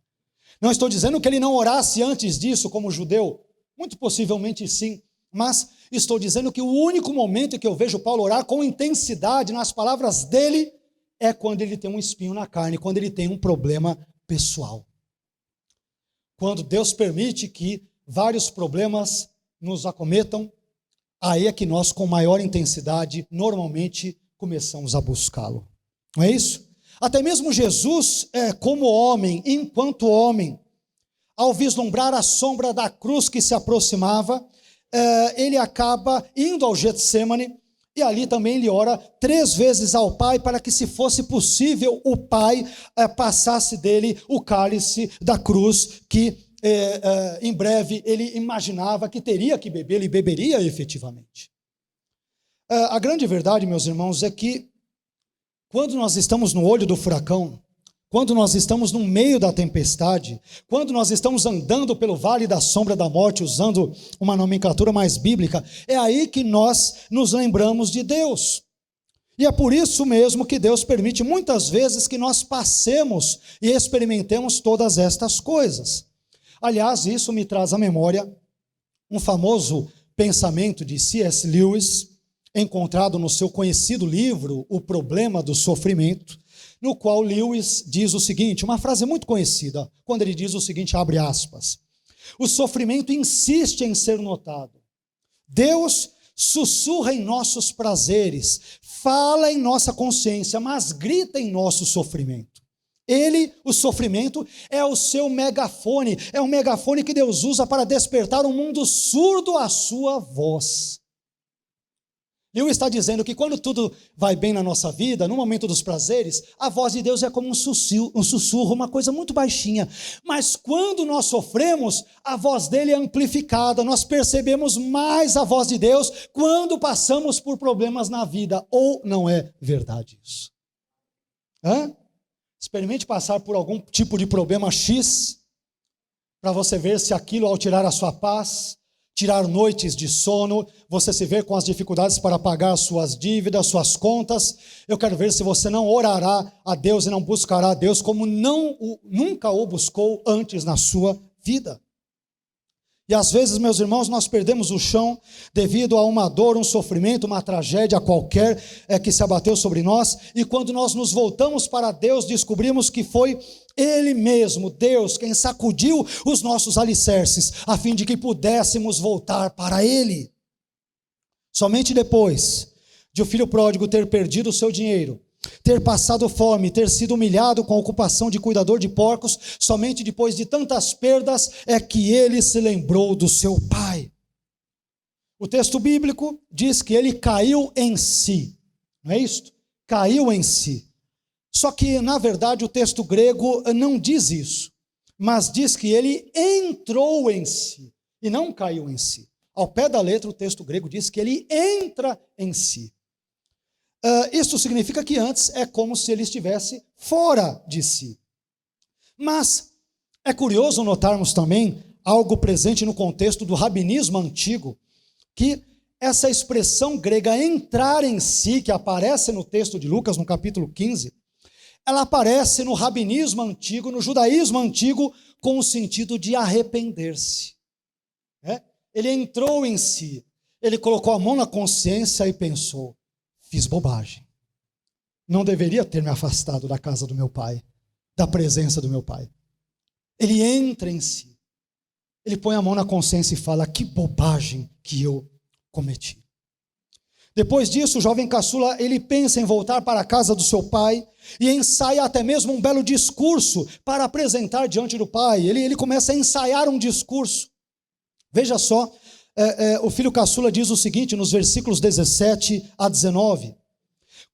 Não estou dizendo que ele não orasse antes disso como judeu, muito possivelmente sim, mas estou dizendo que o único momento em que eu vejo Paulo orar com intensidade nas palavras dele é quando ele tem um espinho na carne, quando ele tem um problema pessoal. Quando Deus permite que vários problemas nos acometam, aí é que nós com maior intensidade normalmente começamos a buscá-lo. Não é isso? Até mesmo Jesus, como homem, enquanto homem, ao vislumbrar a sombra da cruz que se aproximava, ele acaba indo ao Getsemane, e ali também ele ora 3 vezes ao Pai, para que, se fosse possível, o Pai passasse dele o cálice da cruz, que em breve ele imaginava que teria que beber, ele beberia efetivamente. A grande verdade, meus irmãos, é que quando nós estamos no olho do furacão, quando nós estamos no meio da tempestade, quando nós estamos andando pelo vale da sombra da morte, usando uma nomenclatura mais bíblica, é aí que nós nos lembramos de Deus. E é por isso mesmo que Deus permite muitas vezes que nós passemos e experimentemos todas estas coisas. Aliás, isso me traz à memória um famoso pensamento de C.S. Lewis, encontrado no seu conhecido livro, O Problema do Sofrimento, no qual Lewis diz o seguinte, uma frase muito conhecida, quando ele diz o seguinte, abre aspas, o sofrimento insiste em ser notado. Deus sussurra em nossos prazeres, fala em nossa consciência, mas grita em nosso sofrimento. Ele, o sofrimento, é o seu megafone, é um megafone que Deus usa para despertar um mundo surdo à sua voz. Lewis está dizendo que quando tudo vai bem na nossa vida, no momento dos prazeres, a voz de Deus é como um sussurro, uma coisa muito baixinha. Mas quando nós sofremos, a voz dele é amplificada, nós percebemos mais a voz de Deus quando passamos por problemas na vida. Ou não é verdade isso? Experimente passar por algum tipo de problema X, para você ver se aquilo, ao tirar a sua paz, tirar noites de sono, você se vê com as dificuldades para pagar suas dívidas, suas contas. Eu quero ver se você não orará a Deus e não buscará a Deus como nunca o buscou antes na sua vida. E às vezes, meus irmãos, nós perdemos o chão devido a uma dor, um sofrimento, uma tragédia qualquer que se abateu sobre nós. E quando nós nos voltamos para Deus, descobrimos que foi Ele mesmo, Deus, quem sacudiu os nossos alicerces, a fim de que pudéssemos voltar para Ele. Somente depois de o filho pródigo ter perdido o seu dinheiro, ter passado fome, ter sido humilhado com a ocupação de cuidador de porcos, somente depois de tantas perdas é que ele se lembrou do seu pai. O texto bíblico diz que ele caiu em si, não é isto? Caiu em si. Só que, na verdade, o texto grego não diz isso, mas diz que ele entrou em si e não caiu em si. Ao pé da letra, o texto grego diz que ele entra em si. Isso significa que antes é como se ele estivesse fora de si. Mas é curioso notarmos também algo presente no contexto do rabinismo antigo, que essa expressão grega entrar em si, que aparece no texto de Lucas, no capítulo 15, ela aparece no rabinismo antigo, no judaísmo antigo, com o sentido de arrepender-se. Ele entrou em si, ele colocou a mão na consciência e pensou, fiz bobagem. Não deveria ter me afastado da casa do meu pai, da presença do meu pai. Ele entra em si. Ele põe a mão na consciência e fala, que bobagem que eu cometi. Depois disso, o jovem caçula, ele pensa em voltar para a casa do seu pai e ensaia até mesmo um belo discurso para apresentar diante do pai. Ele começa a ensaiar um discurso. Veja só, o filho caçula diz o seguinte, nos versículos 17 a 19.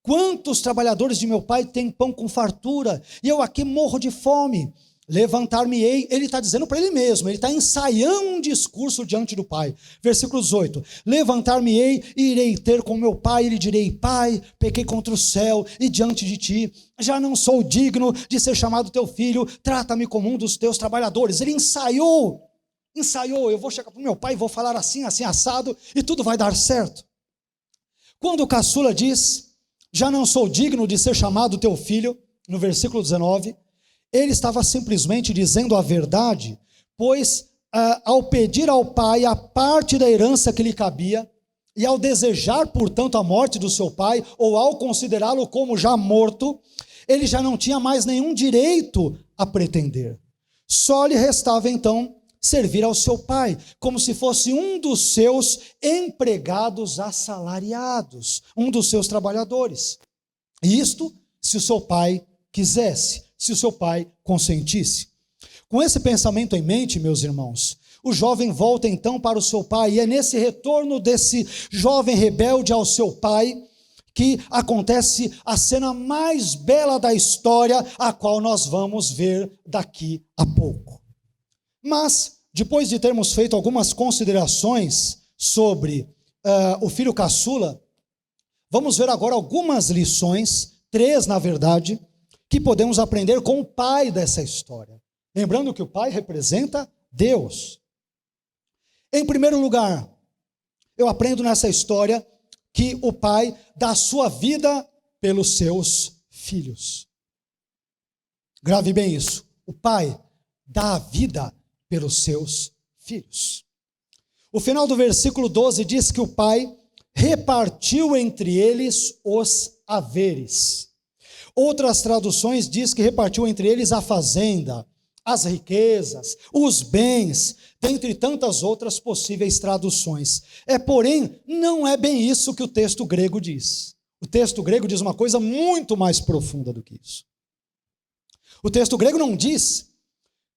Quantos trabalhadores de meu pai têm pão com fartura, e eu aqui morro de fome? Levantar-me-ei, ele está dizendo para ele mesmo, ele está ensaiando um discurso diante do pai. Versículo 18, levantar-me-ei e irei ter com meu pai, e lhe direi, pai, pequei contra o céu e diante de ti, já não sou digno de ser chamado teu filho, trata-me como um dos teus trabalhadores. Ele ensaiou, eu vou chegar para o meu pai e vou falar assim, assim, assado, e tudo vai dar certo. Quando o caçula diz, já não sou digno de ser chamado teu filho, no versículo 19, ele estava simplesmente dizendo a verdade, pois ao pedir ao pai a parte da herança que lhe cabia, e ao desejar, portanto, a morte do seu pai, ou ao considerá-lo como já morto, ele já não tinha mais nenhum direito a pretender. Só lhe restava então servir ao seu pai, como se fosse um dos seus empregados assalariados, um dos seus trabalhadores. E isto, se o seu pai quisesse, se o seu pai consentisse. Com esse pensamento em mente, meus irmãos, o jovem volta então para o seu pai, e é nesse retorno desse jovem rebelde ao seu pai, que acontece a cena mais bela da história, a qual nós vamos ver daqui a pouco. Mas, depois de termos feito algumas considerações sobre o filho caçula, vamos ver agora algumas lições, 3 na verdade, que podemos aprender com o pai dessa história. Lembrando que o pai representa Deus. Em primeiro lugar, eu aprendo nessa história que o pai dá sua vida pelos seus filhos. Grave bem isso. O pai dá a vida pelos seus filhos. O final do versículo 12 diz que o pai repartiu entre eles os haveres. Outras traduções diz que repartiu entre eles a fazenda, as riquezas, os bens, dentre tantas outras possíveis traduções. Porém, não é bem isso que o texto grego diz. O texto grego diz uma coisa muito mais profunda do que isso. O texto grego não diz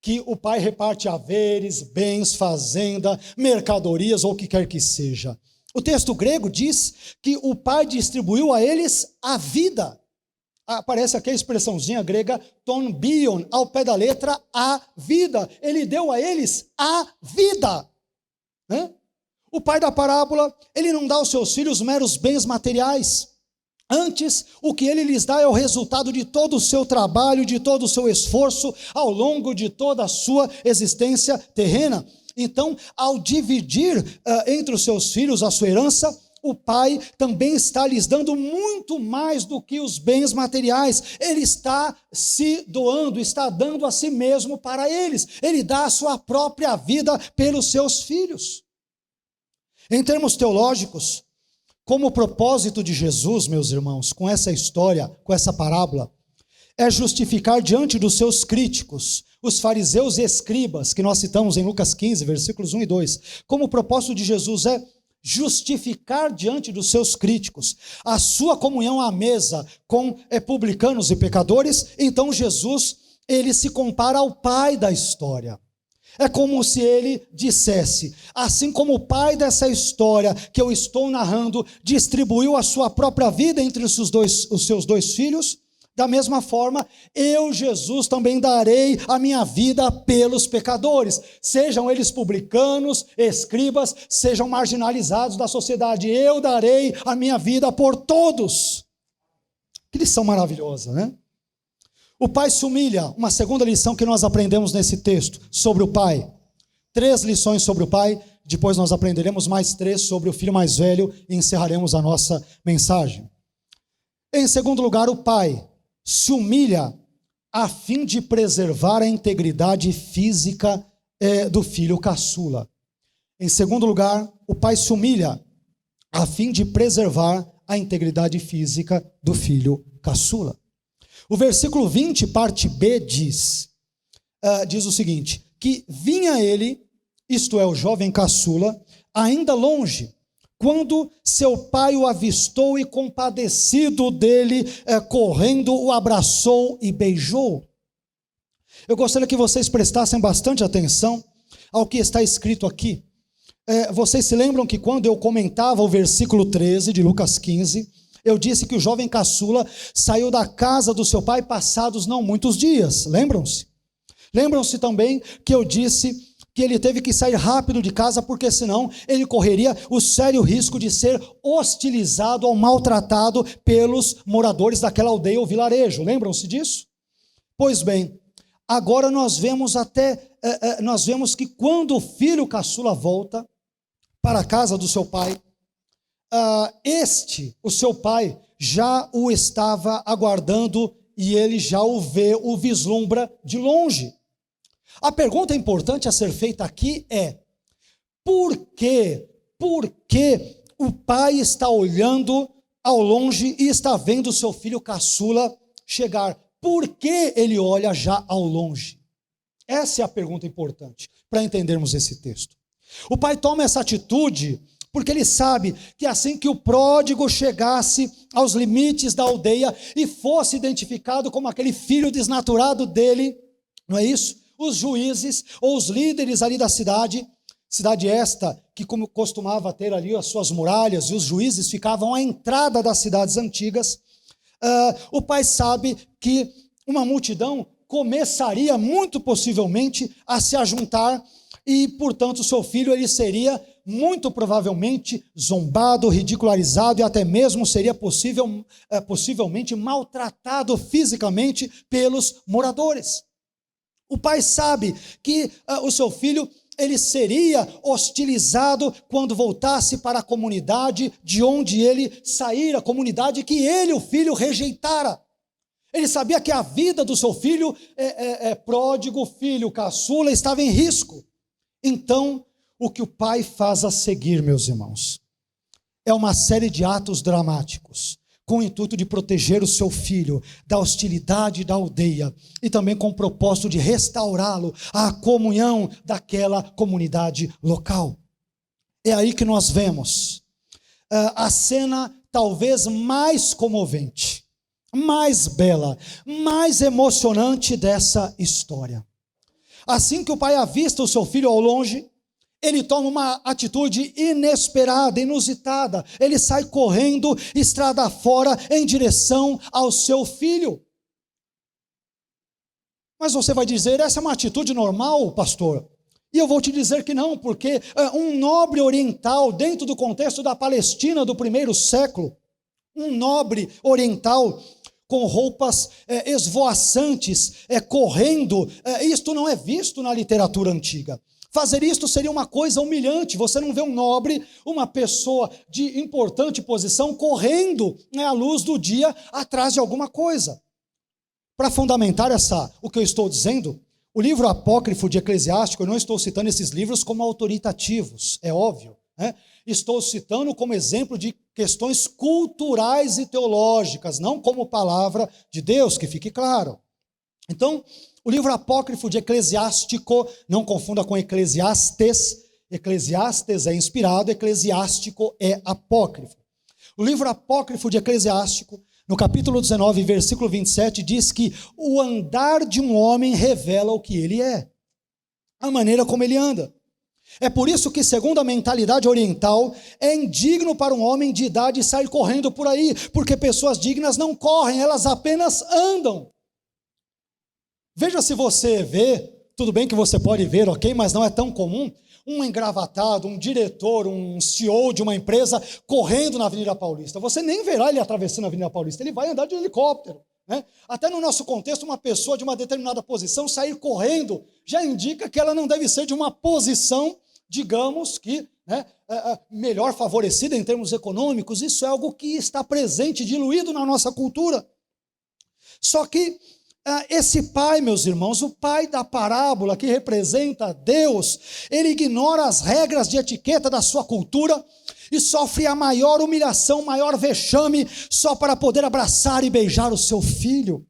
que o pai reparte haveres, bens, fazenda, mercadorias ou o que quer que seja. O texto grego diz que o pai distribuiu a eles a vida. Aparece aqui a expressãozinha grega, ton bion, ao pé da letra, a vida. Ele deu a eles a vida. O pai da parábola, ele não dá aos seus filhos meros bens materiais. Antes, o que ele lhes dá é o resultado de todo o seu trabalho, de todo o seu esforço, ao longo de toda a sua existência terrena. Então, ao dividir entre os seus filhos a sua herança, o pai também está lhes dando muito mais do que os bens materiais. Ele está se doando, está dando a si mesmo para eles. Ele dá a sua própria vida pelos seus filhos. Em termos teológicos, como o propósito de Jesus, meus irmãos, com essa história, com essa parábola, é justificar diante dos seus críticos, os fariseus e escribas, que nós citamos em Lucas 15, versículos 1 e 2. Como o propósito de Jesus é justificar diante dos seus críticos a sua comunhão à mesa com publicanos e pecadores, então Jesus, ele se compara ao pai da história. É como se ele dissesse, assim como o pai dessa história que eu estou narrando distribuiu a sua própria vida entre os seus dois filhos, da mesma forma, eu, Jesus, também darei a minha vida pelos pecadores, sejam eles publicanos, escribas, sejam marginalizados da sociedade, eu darei a minha vida por todos. Que lição maravilhosa, né? O pai se humilha, uma segunda lição que nós aprendemos nesse texto, sobre o pai. 3 lições sobre o pai, depois nós aprenderemos mais 3 sobre o filho mais velho e encerraremos a nossa mensagem. Em segundo lugar, o pai se humilha a fim de preservar a integridade física do filho caçula. Em segundo lugar, o pai se humilha a fim de preservar a integridade física do filho caçula. O versículo 20, parte B, diz o seguinte, que vinha ele, isto é, o jovem caçula, ainda longe, quando seu pai o avistou e, compadecido dele, correndo, o abraçou e beijou. Eu gostaria que vocês prestassem bastante atenção ao que está escrito aqui. Vocês se lembram que quando eu comentava o versículo 13 de Lucas 15, eu disse que o jovem caçula saiu da casa do seu pai passados não muitos dias, lembram-se? Lembram-se também que eu disse que ele teve que sair rápido de casa, porque senão ele correria o sério risco de ser hostilizado ou maltratado pelos moradores daquela aldeia ou vilarejo, lembram-se disso? Pois bem, agora nós vemos que quando o filho caçula volta para a casa do seu pai, o seu pai, já o estava aguardando e ele já o vislumbra de longe. A pergunta importante a ser feita aqui é: por que o pai está olhando ao longe e está vendo o seu filho caçula chegar? Por que ele olha já ao longe? Essa é a pergunta importante para entendermos esse texto. O pai toma essa atitude porque ele sabe que assim que o pródigo chegasse aos limites da aldeia e fosse identificado como aquele filho desnaturado dele, não é isso? Os juízes ou os líderes ali da cidade esta que como costumava ter ali as suas muralhas, e os juízes ficavam à entrada das cidades antigas, o pai sabe que uma multidão começaria muito possivelmente a se ajuntar e, portanto, seu filho ele seria muito provavelmente zombado, ridicularizado e até mesmo seria possivelmente maltratado fisicamente pelos moradores. O pai sabe que o seu filho ele seria hostilizado quando voltasse para a comunidade de onde ele saíra, a comunidade que ele, o filho, rejeitara. Ele sabia que a vida do seu filho pródigo, filho caçula, estava em risco. Então, o que o pai faz a seguir, meus irmãos, é uma série de atos dramáticos, com o intuito de proteger o seu filho da hostilidade da aldeia e também com o propósito de restaurá-lo à comunhão daquela comunidade local. É aí que nós vemos a cena talvez mais comovente, mais bela, mais emocionante dessa história. Assim que o pai avista o seu filho ao longe, ele toma uma atitude inesperada, inusitada. Ele sai correndo, estrada fora, em direção ao seu filho. Mas você vai dizer, essa é uma atitude normal, pastor? E eu vou te dizer que não, porque um nobre oriental, dentro do contexto da Palestina do primeiro século, um nobre oriental com roupas esvoaçantes, correndo, isto não é visto na literatura antiga. Fazer isto seria uma coisa humilhante. Você não vê um nobre, uma pessoa de importante posição, correndo à luz do dia atrás de alguma coisa. Para fundamentar o que eu estou dizendo, o livro apócrifo de Eclesiástico, eu não estou citando esses livros como autoritativos, é óbvio, né? Estou citando como exemplo de questões culturais e teológicas, não como palavra de Deus, que fique claro. Então, o livro apócrifo de Eclesiástico, não confunda com Eclesiastes. Eclesiastes é inspirado, Eclesiástico é apócrifo. O livro apócrifo de Eclesiástico, no capítulo 19, versículo 27, diz que o andar de um homem revela o que ele é, a maneira como ele anda. É por isso que, segundo a mentalidade oriental, é indigno para um homem de idade sair correndo por aí, porque pessoas dignas não correm, elas apenas andam. Veja se você vê, tudo bem que você pode ver, ok, mas não é tão comum, um engravatado, um diretor, um CEO de uma empresa correndo na Avenida Paulista. Você nem verá ele atravessando a Avenida Paulista, ele vai andar de helicóptero, né? Até no nosso contexto, uma pessoa de uma determinada posição sair correndo já indica que ela não deve ser de uma posição, digamos que, né, melhor favorecida em termos econômicos. Isso é algo que está presente, diluído na nossa cultura. Só que esse pai, meus irmãos, o pai da parábola que representa Deus, ele ignora as regras de etiqueta da sua cultura e sofre a maior humilhação, maior vexame, só para poder abraçar e beijar o seu filho.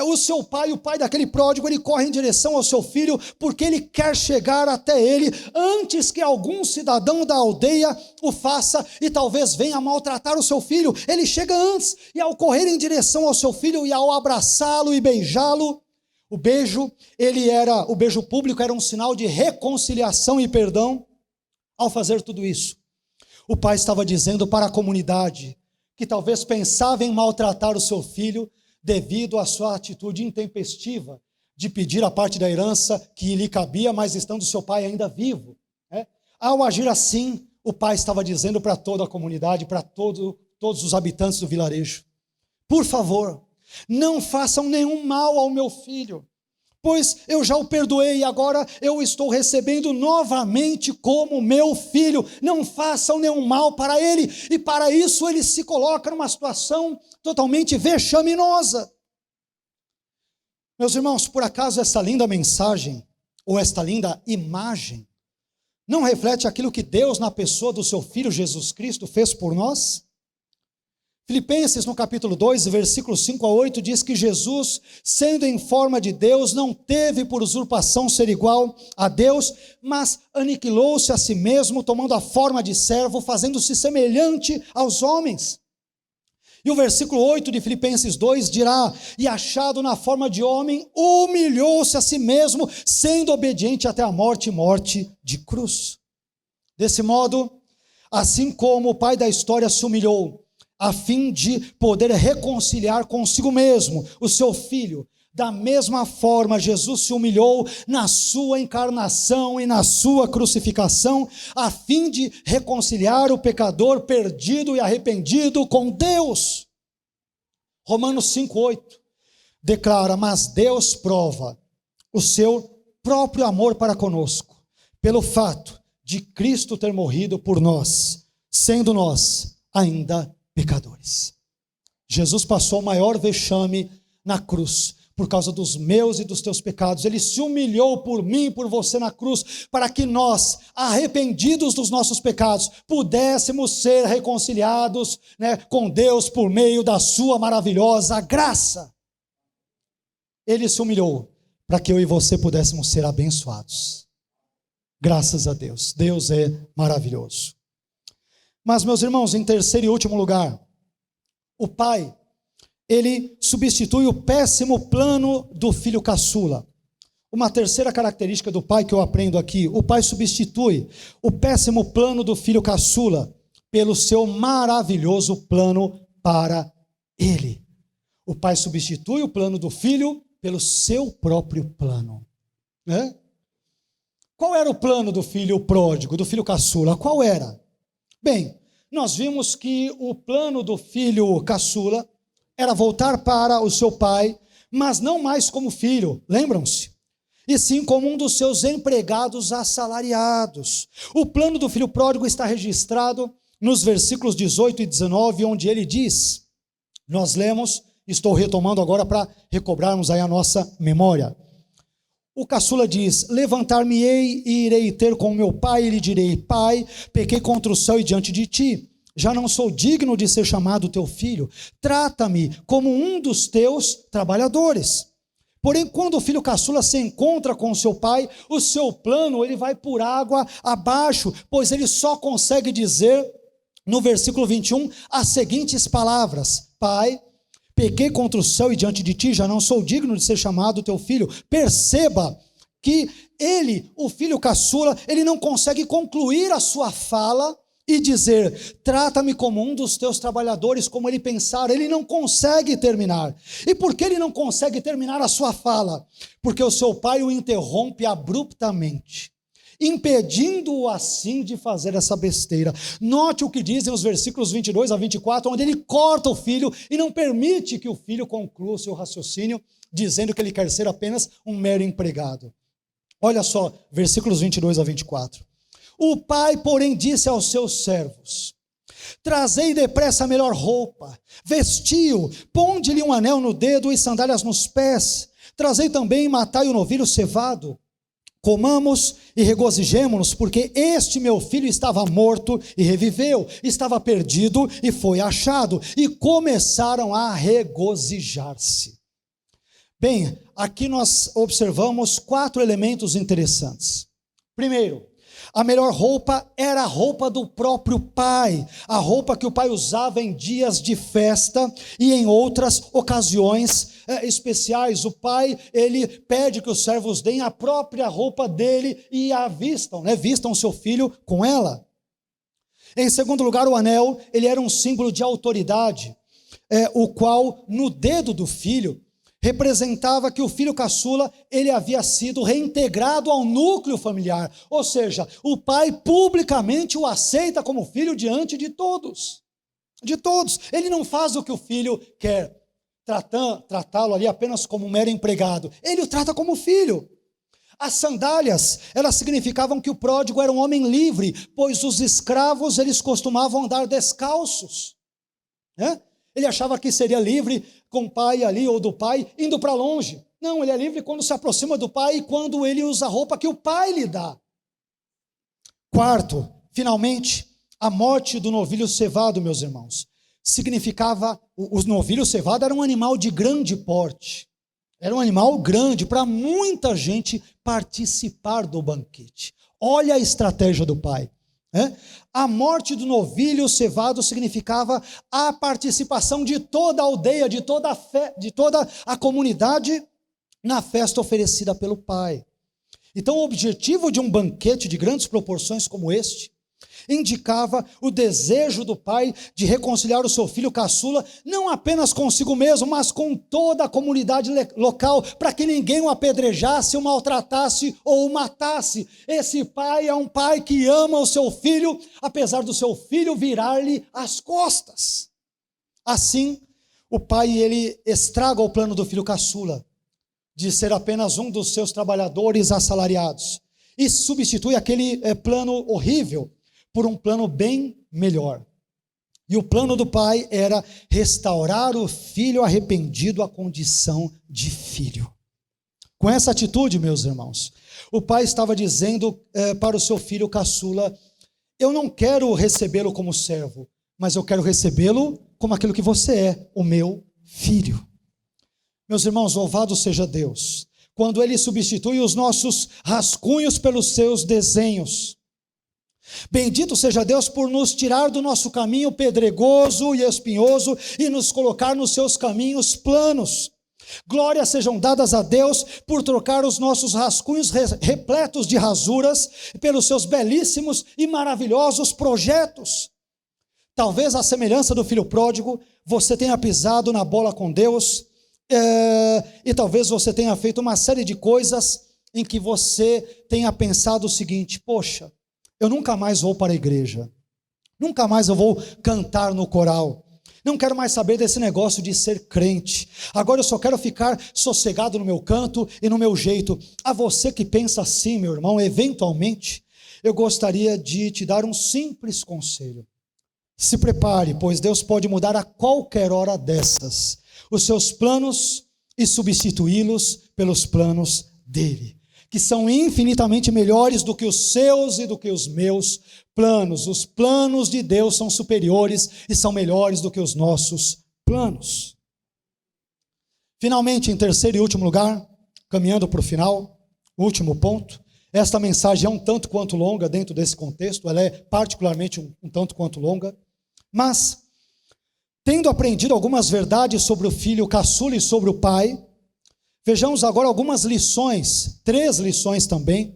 O seu pai, o pai daquele pródigo, ele corre em direção ao seu filho, porque ele quer chegar até ele, antes que algum cidadão da aldeia o faça, e talvez venha maltratar o seu filho. Ele chega antes, e ao correr em direção ao seu filho, e ao abraçá-lo e beijá-lo, o beijo público era um sinal de reconciliação e perdão. Ao fazer tudo isso, o pai estava dizendo para a comunidade, que talvez pensava em maltratar o seu filho, devido à sua atitude intempestiva de pedir a parte da herança que lhe cabia, mas estando seu pai ainda vivo, né? Ao agir assim, o pai estava dizendo para toda a comunidade, para todos os habitantes do vilarejo: por favor, não façam nenhum mal ao meu filho, pois eu já o perdoei e agora eu estou recebendo novamente como meu filho. Não façam nenhum mal para ele. E para isso ele se coloca numa situação totalmente vexaminosa. Meus irmãos, por acaso essa linda mensagem, ou esta linda imagem, não reflete aquilo que Deus, na pessoa do seu Filho Jesus Cristo, fez por nós? Filipenses, no capítulo 2, versículos 5 a 8, diz que Jesus, sendo em forma de Deus, não teve por usurpação ser igual a Deus, mas aniquilou-se a si mesmo, tomando a forma de servo, fazendo-se semelhante aos homens. E o versículo 8 de Filipenses 2 dirá: e achado na forma de homem, humilhou-se a si mesmo, sendo obediente até a morte, morte de cruz. Desse modo, assim como o pai da história se humilhou, a fim de poder reconciliar consigo mesmo o seu filho, da mesma forma Jesus se humilhou na sua encarnação e na sua crucificação, a fim de reconciliar o pecador perdido e arrependido com Deus. Romanos 5,8 declara: mas Deus prova o seu próprio amor para conosco, pelo fato de Cristo ter morrido por nós, sendo nós ainda pecadores. Jesus passou o maior vexame na cruz, por causa dos meus e dos teus pecados. Ele se humilhou por mim e por você na cruz, para que nós, arrependidos dos nossos pecados, pudéssemos ser reconciliados, com Deus por meio da sua maravilhosa graça. Ele se humilhou para que eu e você pudéssemos ser abençoados. Graças a Deus. Deus é maravilhoso. Mas, meus irmãos, em terceiro e último lugar, o pai, ele substitui o péssimo plano do filho caçula. Uma terceira característica do pai que eu aprendo aqui: o pai substitui o péssimo plano do filho caçula pelo seu maravilhoso plano para ele. O pai substitui o plano do filho pelo seu próprio plano. Qual era o plano do filho pródigo, do filho caçula? Qual era? Bem, nós vimos que o plano do filho caçula era voltar para o seu pai, mas não mais como filho, lembram-se? E sim como um dos seus empregados assalariados. O plano do filho pródigo está registrado nos versículos 18 e 19, onde ele diz, nós lemos, estou retomando agora para recobrarmos aí a nossa memória. O caçula diz: levantar-me-ei e irei ter com meu pai, e lhe direi: pai, pequei contra o céu e diante de ti. Já não sou digno de ser chamado teu filho, trata-me como um dos teus trabalhadores. Porém, quando o filho caçula se encontra com o seu pai, o seu plano ele vai por água abaixo, pois ele só consegue dizer, no versículo 21, as seguintes palavras: pai, pequei contra o céu e diante de ti, já não sou digno de ser chamado teu filho. Perceba que ele, o filho caçula, ele não consegue concluir a sua fala e dizer: trata-me como um dos teus trabalhadores, como ele pensar. Ele não consegue terminar. E por que ele não consegue terminar a sua fala? Porque o seu pai o interrompe abruptamente, impedindo-o assim de fazer essa besteira. Note o que dizem os versículos 22 a 24, onde ele corta o filho e não permite que o filho conclua o seu raciocínio, dizendo que ele quer ser apenas um mero empregado. Olha só, versículos 22 a 24. O pai, porém, disse aos seus servos: trazei depressa a melhor roupa, vestiu, ponde-lhe um anel no dedo e sandálias nos pés. Trazei também e matai o novilho cevado. Comamos e regozijemo-nos, porque este meu filho estava morto e reviveu, estava perdido e foi achado. E começaram a regozijar-se. Bem, aqui nós observamos 4 elementos interessantes. Primeiro, a melhor roupa era a roupa do próprio pai, a roupa que o pai usava em dias de festa e em outras ocasiões especiais. O pai, ele pede que os servos deem a própria roupa dele e a vistam, vistam seu filho com ela. Em segundo lugar, o anel, ele era um símbolo de autoridade, o qual no dedo do filho representava que o filho caçula, ele havia sido reintegrado ao núcleo familiar, ou seja, o pai publicamente o aceita como filho diante de todos, ele não faz o que o filho quer, tratá-lo ali apenas como um mero empregado, ele o trata como filho. As sandálias, elas significavam que o pródigo era um homem livre, pois os escravos, eles costumavam andar descalços, Ele achava que seria livre com o pai ali, ou do pai, indo para longe. Não, ele é livre quando se aproxima do pai e quando ele usa a roupa que o pai lhe dá. Quarto, finalmente, a morte do novilho cevado, meus irmãos, significava, o novilho cevado era um animal de grande porte, era um animal grande para muita gente participar do banquete. Olha a estratégia do pai. A morte do novilho cevado significava a participação de toda a aldeia, de toda a comunidade na festa oferecida pelo pai. Então, o objetivo de um banquete de grandes proporções como este indicava o desejo do pai de reconciliar o seu filho caçula, não apenas consigo mesmo, mas com toda a comunidade local, para que ninguém o apedrejasse, o maltratasse ou o matasse. Esse pai é um pai que ama o seu filho, apesar do seu filho virar-lhe as costas. Assim, o pai, ele estraga o plano do filho caçula, de ser apenas um dos seus trabalhadores assalariados, e substitui aquele plano horrível por um plano bem melhor. E o plano do pai era restaurar o filho arrependido à condição de filho. Com essa atitude, meus irmãos, o pai estava dizendo para o seu filho caçula: eu não quero recebê-lo como servo, mas eu quero recebê-lo como aquilo que você é, o meu filho. Meus irmãos, louvado seja Deus, quando Ele substitui os nossos rascunhos pelos seus desenhos. Bendito seja Deus por nos tirar do nosso caminho pedregoso e espinhoso e nos colocar nos seus caminhos planos. Glórias sejam dadas a Deus por trocar os nossos rascunhos repletos de rasuras pelos seus belíssimos e maravilhosos projetos. Talvez à semelhança do filho pródigo, você tenha pisado na bola com Deus, e talvez você tenha feito uma série de coisas em que você tenha pensado o seguinte: poxa, eu nunca mais vou para a igreja, nunca mais eu vou cantar no coral, não quero mais saber desse negócio de ser crente, agora eu só quero ficar sossegado no meu canto e no meu jeito. A você que pensa assim, meu irmão, eventualmente, eu gostaria de te dar um simples conselho. Se prepare, pois Deus pode mudar a qualquer hora dessas os seus planos e substituí-los pelos planos dele, que são infinitamente melhores do que os seus e do que os meus planos. Os planos de Deus são superiores e são melhores do que os nossos planos. Finalmente, em terceiro e último lugar, caminhando para o final, último ponto, esta mensagem é um tanto quanto longa dentro desse contexto, ela é particularmente um tanto quanto longa, mas, tendo aprendido algumas verdades sobre o filho caçula e sobre o pai, vejamos agora algumas lições, 3 lições também,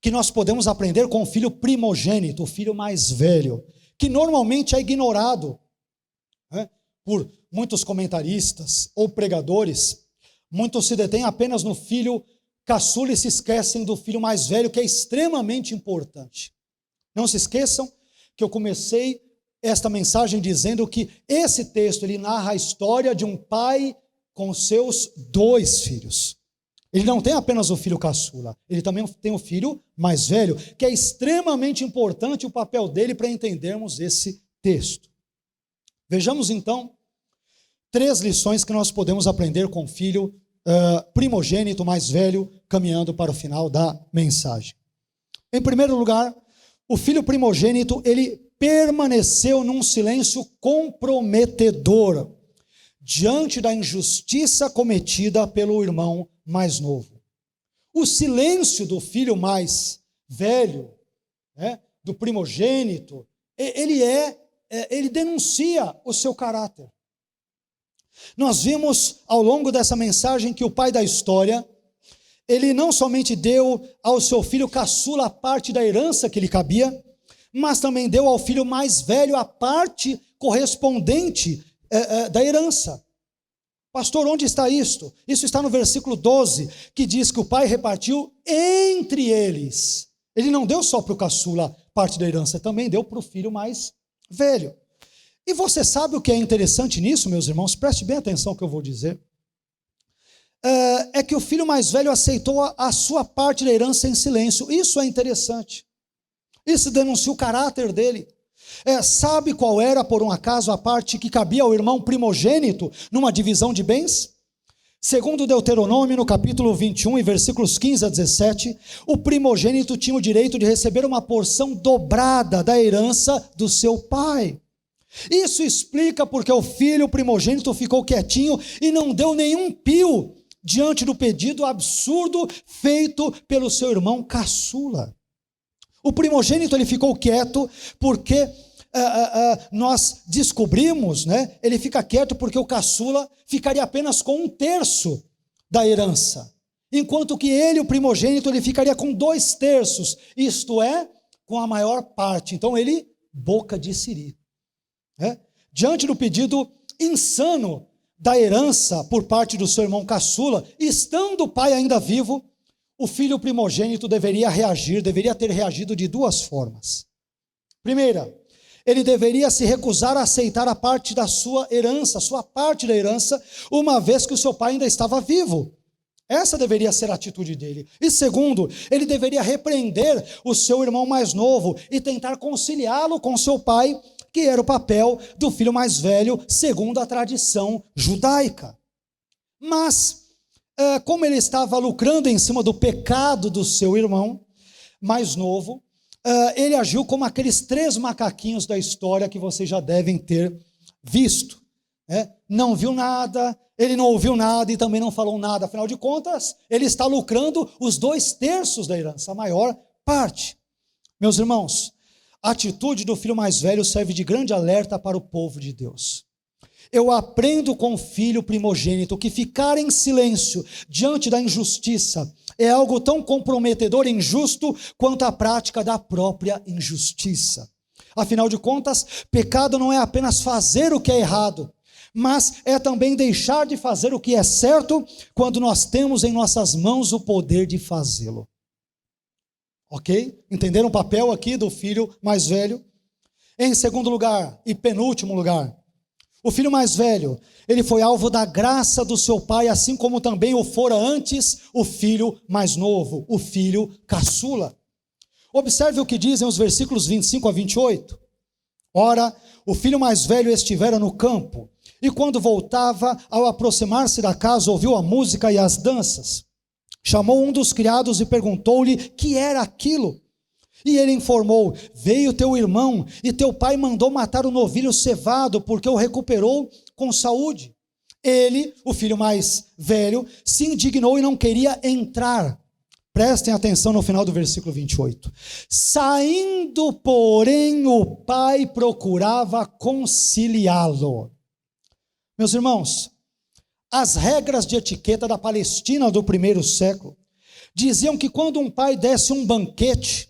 que nós podemos aprender com o filho primogênito, o filho mais velho, que normalmente é ignorado, né, por muitos comentaristas ou pregadores. Muitos se detêm apenas no filho caçula e se esquecem do filho mais velho, que é extremamente importante. Não se esqueçam que eu comecei esta mensagem dizendo que esse texto ele narra a história de um pai com seus 2 filhos. Ele não tem apenas o filho caçula, ele também tem o filho mais velho, que é extremamente importante o papel dele para entendermos esse texto. Vejamos então 3 lições que nós podemos aprender com o filho primogênito mais velho, caminhando para o final da mensagem. Em primeiro lugar, o filho primogênito, ele permaneceu num silêncio comprometedor diante da injustiça cometida pelo irmão mais novo. O silêncio do filho mais velho, né, do primogênito, ele denuncia o seu caráter. Nós vimos ao longo dessa mensagem que o pai da história, ele não somente deu ao seu filho caçula a parte da herança que lhe cabia, mas também deu ao filho mais velho a parte correspondente da herança. Pastor, onde está isto? Isso está no versículo 12, que diz que o pai repartiu entre eles. Ele não deu só para o caçula parte da herança, também deu para o filho mais velho. E você sabe o que é interessante nisso, meus irmãos? Preste bem atenção no que eu vou dizer. É que o filho mais velho aceitou a sua parte da herança em silêncio. Isso é interessante. Isso denuncia o caráter dele. Sabe qual era, por um acaso, a parte que cabia ao irmão primogênito numa divisão de bens? Segundo Deuteronômio, no capítulo 21, e versículos 15 a 17, o primogênito tinha o direito de receber uma porção dobrada da herança do seu pai. Isso explica porque o filho primogênito ficou quietinho e não deu nenhum pio diante do pedido absurdo feito pelo seu irmão caçula. O primogênito ele ficou quieto porque nós descobrimos, né? Ele fica quieto porque o caçula ficaria apenas com 1/3 da herança, enquanto que ele, o primogênito, ele ficaria com 2/3, isto é, com a maior parte. Então ele, boca de siri. Diante do pedido insano da herança por parte do seu irmão caçula, estando o pai ainda vivo, o filho primogênito deveria ter reagido de 2 formas. Primeira, ele deveria se recusar a aceitar a parte da sua herança, a sua parte da herança, uma vez que o seu pai ainda estava vivo. Essa deveria ser a atitude dele. E segundo, ele deveria repreender o seu irmão mais novo e tentar conciliá-lo com seu pai, que era o papel do filho mais velho, segundo a tradição judaica. Mas, como ele estava lucrando em cima do pecado do seu irmão mais novo, ele agiu como aqueles 3 macaquinhos da história que vocês já devem ter visto. Não viu nada, ele não ouviu nada e também não falou nada. Afinal de contas, ele está lucrando os 2/3 da herança, a maior parte. Meus irmãos, a atitude do filho mais velho serve de grande alerta para o povo de Deus. Eu aprendo com o filho primogênito que ficar em silêncio diante da injustiça é algo tão comprometedor e injusto quanto a prática da própria injustiça. Afinal de contas, pecado não é apenas fazer o que é errado, mas é também deixar de fazer o que é certo quando nós temos em nossas mãos o poder de fazê-lo. Ok? Entenderam o papel aqui do filho mais velho? Em segundo lugar, e penúltimo lugar, o filho mais velho, ele foi alvo da graça do seu pai, assim como também o fora antes o filho mais novo, o filho caçula. Observe o que dizem os versículos 25 a 28. Ora, o filho mais velho estivera no campo, e quando voltava, ao aproximar-se da casa, ouviu a música e as danças. Chamou um dos criados e perguntou-lhe que era aquilo. E ele informou: veio teu irmão, e teu pai mandou matar o novilho cevado, porque o recuperou com saúde. Ele, o filho mais velho, se indignou e não queria entrar. Prestem atenção no final do versículo 28. Saindo, porém, o pai procurava conciliá-lo. Meus irmãos, as regras de etiqueta da Palestina do primeiro século diziam que quando um pai desse um banquete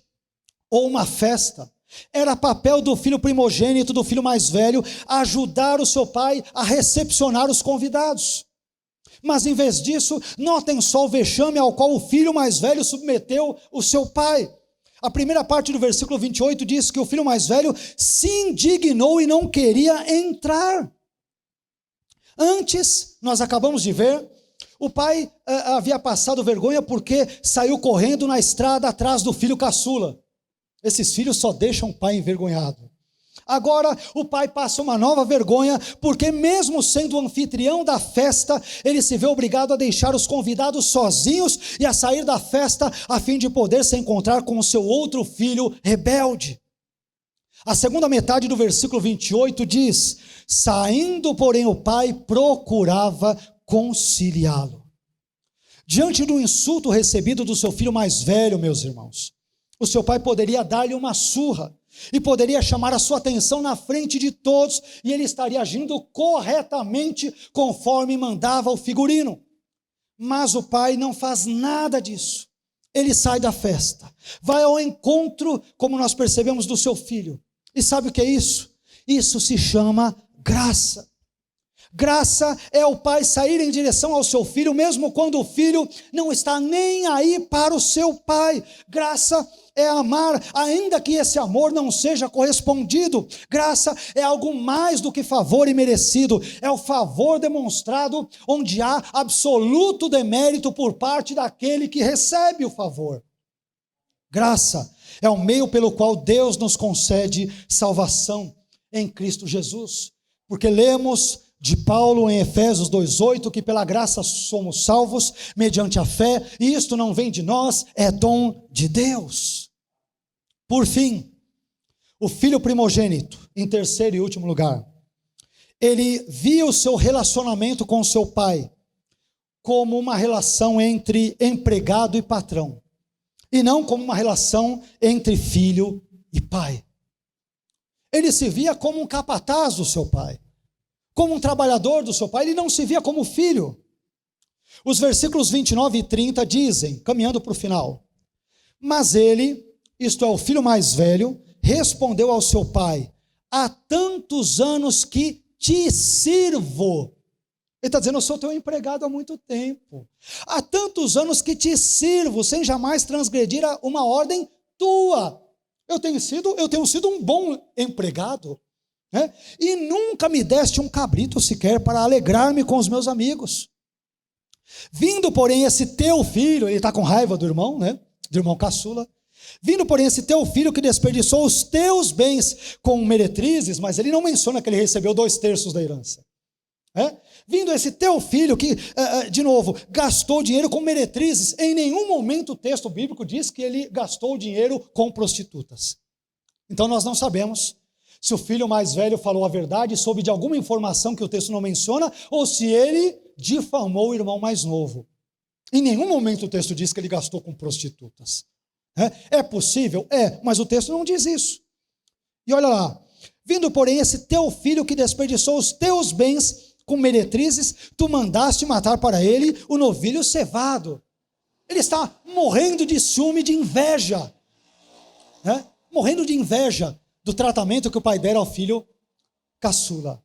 ou uma festa, era papel do filho primogênito, do filho mais velho, ajudar o seu pai a recepcionar os convidados. Mas em vez disso, notem só o vexame ao qual o filho mais velho submeteu o seu pai. A primeira parte do versículo 28 diz que o filho mais velho se indignou e não queria entrar. Antes, nós acabamos de ver, o pai havia passado vergonha porque saiu correndo na estrada atrás do filho caçula. Esses filhos só deixam o pai envergonhado. Agora o pai passa uma nova vergonha, porque mesmo sendo o anfitrião da festa, ele se vê obrigado a deixar os convidados sozinhos e a sair da festa a fim de poder se encontrar com o seu outro filho rebelde. A segunda metade do versículo 28 diz: saindo, porém, o pai procurava conciliá-lo. Diante do insulto recebido do seu filho mais velho, meus irmãos, o seu pai poderia dar-lhe uma surra e poderia chamar a sua atenção na frente de todos, e ele estaria agindo corretamente conforme mandava o figurino. Mas o pai não faz nada disso. Ele sai da festa, vai ao encontro, como nós percebemos, do seu filho. E sabe o que é isso? Isso se chama graça. Graça é o pai sair em direção ao seu filho, mesmo quando o filho não está nem aí para o seu pai. Graça é amar, ainda que esse amor não seja correspondido. Graça é algo mais do que favor imerecido. É o favor demonstrado onde há absoluto demérito por parte daquele que recebe o favor. Graça é o meio pelo qual Deus nos concede salvação em Cristo Jesus. Porque lemos de Paulo em Efésios 2:8 que pela graça somos salvos mediante a fé, e isto não vem de nós, é dom de Deus. Por fim, o filho primogênito, em terceiro e último lugar, ele via o seu relacionamento com seu pai como uma relação entre empregado e patrão, e não como uma relação entre filho e pai. Ele se via como um capataz do seu pai, como um trabalhador do seu pai, ele não se via como filho. Os versículos 29 e 30 dizem, caminhando para o final: mas ele, isto é, o filho mais velho, respondeu ao seu pai: há tantos anos que te sirvo. Ele está dizendo: eu sou teu empregado há muito tempo. Há tantos anos que te sirvo, sem jamais transgredir uma ordem tua. Eu tenho sido um bom empregado, né? E nunca me deste um cabrito sequer para alegrar-me com os meus amigos. Vindo, porém, esse teu filho, ele está com raiva do irmão, né? Do irmão caçula. Vindo, porém, esse teu filho que desperdiçou os teus bens com meretrizes, mas ele não menciona que ele recebeu 2/3 da herança. Vindo esse teu filho que, de novo, gastou dinheiro com meretrizes. Em nenhum momento o texto bíblico diz que ele gastou dinheiro com prostitutas. Então nós não sabemos se o filho mais velho falou a verdade, soube de alguma informação que o texto não menciona, ou se ele difamou o irmão mais novo. Em nenhum momento o texto diz que ele gastou com prostitutas. É possível? Mas o texto não diz isso. E olha lá, vindo porém esse teu filho que desperdiçou os teus bens com meretrizes, tu mandaste matar para ele o novilho cevado. Ele está morrendo de ciúme, de inveja, morrendo de inveja do tratamento que o pai dera ao filho caçula.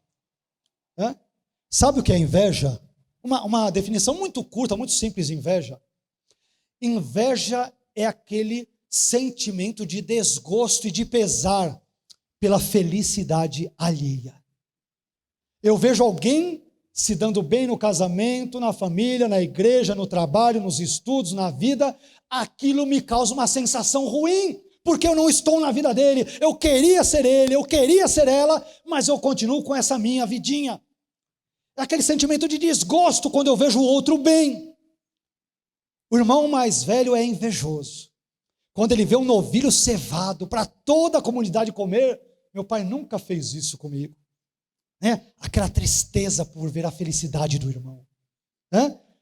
Sabe o que é inveja? Uma definição muito curta, muito simples de inveja. Inveja é aquele sentimento de desgosto e de pesar pela felicidade alheia. Eu vejo alguém se dando bem no casamento, na família, na igreja, no trabalho, nos estudos, na vida, aquilo me causa uma sensação ruim, porque eu não estou na vida dele. Eu queria ser ele, eu queria ser ela, mas eu continuo com essa minha vidinha. É aquele sentimento de desgosto quando eu vejo o outro bem. O irmão mais velho é invejoso. Quando ele vê um novilho cevado para toda a comunidade comer, meu pai nunca fez isso comigo. Aquela tristeza por ver a felicidade do irmão.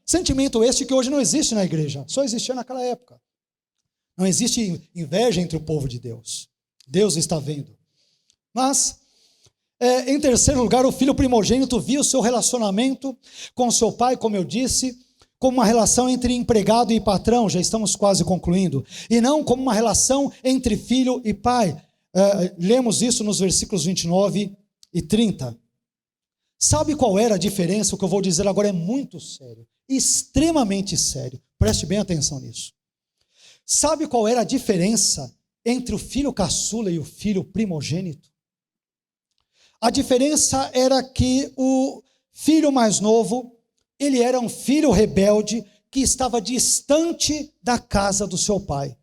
Sentimento este que hoje não existe na igreja, só existia naquela época. Não existe inveja entre o povo de Deus. Deus está vendo. Mas, em terceiro lugar, o filho primogênito viu o seu relacionamento com seu pai, como eu disse, como uma relação entre empregado e patrão, já estamos quase concluindo, e não como uma relação entre filho e pai. Lemos isso nos versículos 29 e 30. Sabe qual era a diferença? O que eu vou dizer agora é muito sério, extremamente sério. Preste bem atenção nisso. Sabe qual era a diferença entre o filho caçula e o filho primogênito? A diferença era que o filho mais novo, ele era um filho rebelde que estava distante da casa do seu pai.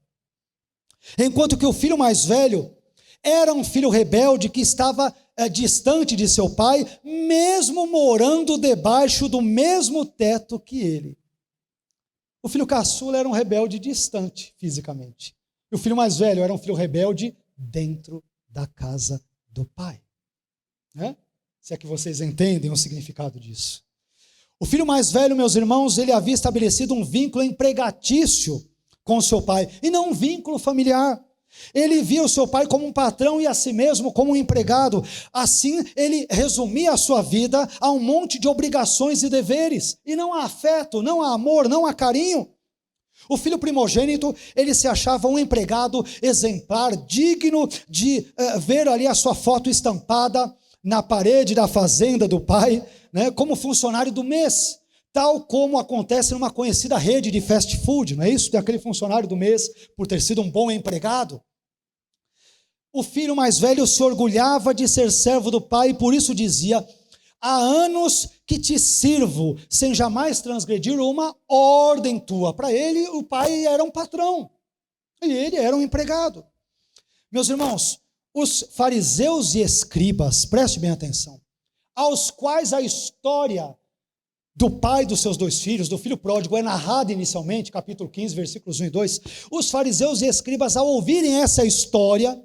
Enquanto que o filho mais velho era um filho rebelde que estava distante de seu pai, mesmo morando debaixo do mesmo teto que ele. O filho caçula era um rebelde distante fisicamente. E o filho mais velho era um filho rebelde dentro da casa do pai. Se é que vocês entendem o significado disso. O filho mais velho, meus irmãos, ele havia estabelecido um vínculo empregatício com seu pai, e não um vínculo familiar. Ele via o seu pai como um patrão e a si mesmo como um empregado. Assim, ele resumia a sua vida a um monte de obrigações e deveres. E não há afeto, não há amor, não há carinho. O filho primogênito, ele se achava um empregado exemplar, digno de ver ali a sua foto estampada na parede da fazenda do pai, como funcionário do mês. Tal como acontece numa conhecida rede de fast food, não é isso? Tem aquele funcionário do mês por ter sido um bom empregado. O filho mais velho se orgulhava de ser servo do pai e por isso dizia: há anos que te sirvo, sem jamais transgredir uma ordem tua. Para ele, o pai era um patrão e ele era um empregado. Meus irmãos, os fariseus e escribas, preste bem atenção, aos quais a história do pai dos seus 2 filhos, do filho pródigo, é narrado inicialmente, capítulo 15, versículos 1 e 2, os fariseus e escribas, ao ouvirem essa história,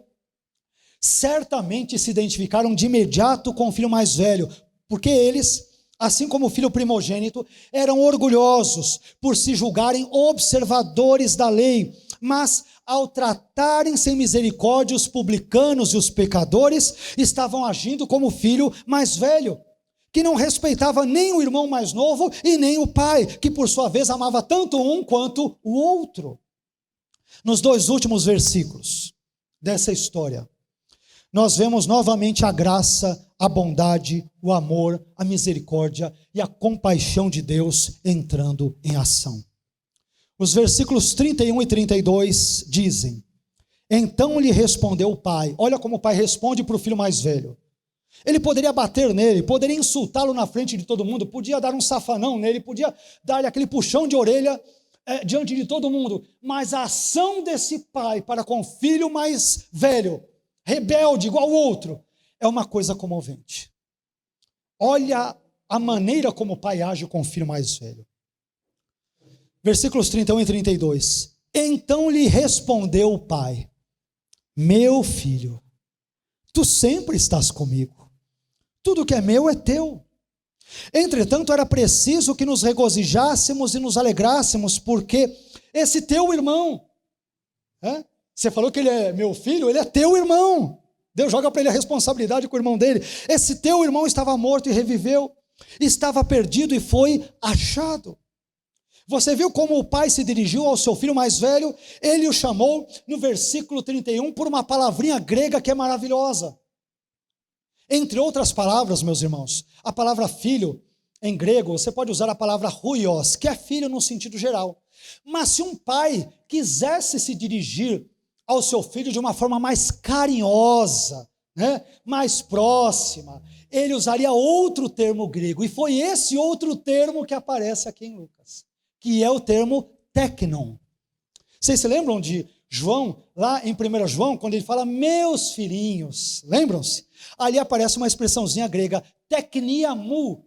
certamente se identificaram de imediato com o filho mais velho, porque eles, assim como o filho primogênito, eram orgulhosos por se julgarem observadores da lei, mas ao tratarem sem misericórdia os publicanos e os pecadores, estavam agindo como o filho mais velho, que não respeitava nem o irmão mais novo e nem o pai, que por sua vez amava tanto um quanto o outro. Nos 2 últimos versículos dessa história, nós vemos novamente a graça, a bondade, o amor, a misericórdia e a compaixão de Deus entrando em ação. Os versículos 31 e 32 dizem: então lhe respondeu o pai. Olha como o pai responde para o filho mais velho: Ele poderia bater nele, poderia insultá-lo na frente de todo mundo, podia dar um safanão nele, podia dar-lhe aquele puxão de orelha diante de todo mundo. Mas a ação desse pai para com o filho mais velho, rebelde, igual ao outro, é uma coisa comovente. Olha a maneira como o pai age com o filho mais velho. Versículos 31 e 32. Então lhe respondeu o pai: meu filho, tu sempre estás comigo. Tudo que é meu é teu. Entretanto, era preciso que nos regozijássemos e nos alegrássemos, porque esse teu irmão, você falou que ele é meu filho, ele é teu irmão. Deus joga para ele a responsabilidade com o irmão dele. Esse teu irmão estava morto e reviveu, estava perdido e foi achado. Você viu como o pai se dirigiu ao seu filho mais velho? Ele o chamou, no versículo 31, por uma palavrinha grega que é maravilhosa. Entre outras palavras, meus irmãos, a palavra filho, em grego, você pode usar a palavra huios, que é filho no sentido geral. Mas se um pai quisesse se dirigir ao seu filho de uma forma mais carinhosa, mais próxima, ele usaria outro termo grego, e foi esse outro termo que aparece aqui em Lucas, que é o termo teknon. Vocês se lembram de João, lá em 1 João, quando ele fala meus filhinhos, lembram-se? Ali aparece uma expressãozinha grega, tekniamu,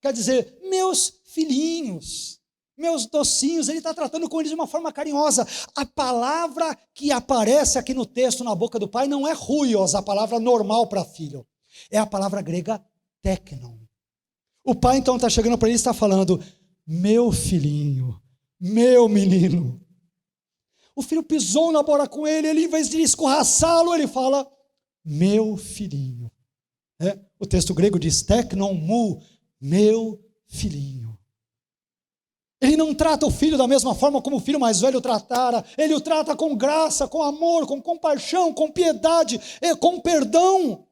quer dizer, meus filhinhos, meus docinhos. Ele está tratando com eles de uma forma carinhosa. A palavra que aparece aqui no texto, na boca do pai, não é huios, a palavra normal para filho, é a palavra grega teknon. O pai então está chegando para ele e está falando, meu filhinho, meu menino. O filho pisou na bola com ele, em vez de escorraçá-lo, ele fala, meu filhinho. O texto grego diz, teknon mu, meu filhinho. Ele não trata o filho da mesma forma como o filho mais velho tratara, ele o trata com graça, com amor, com compaixão, com piedade, com perdão.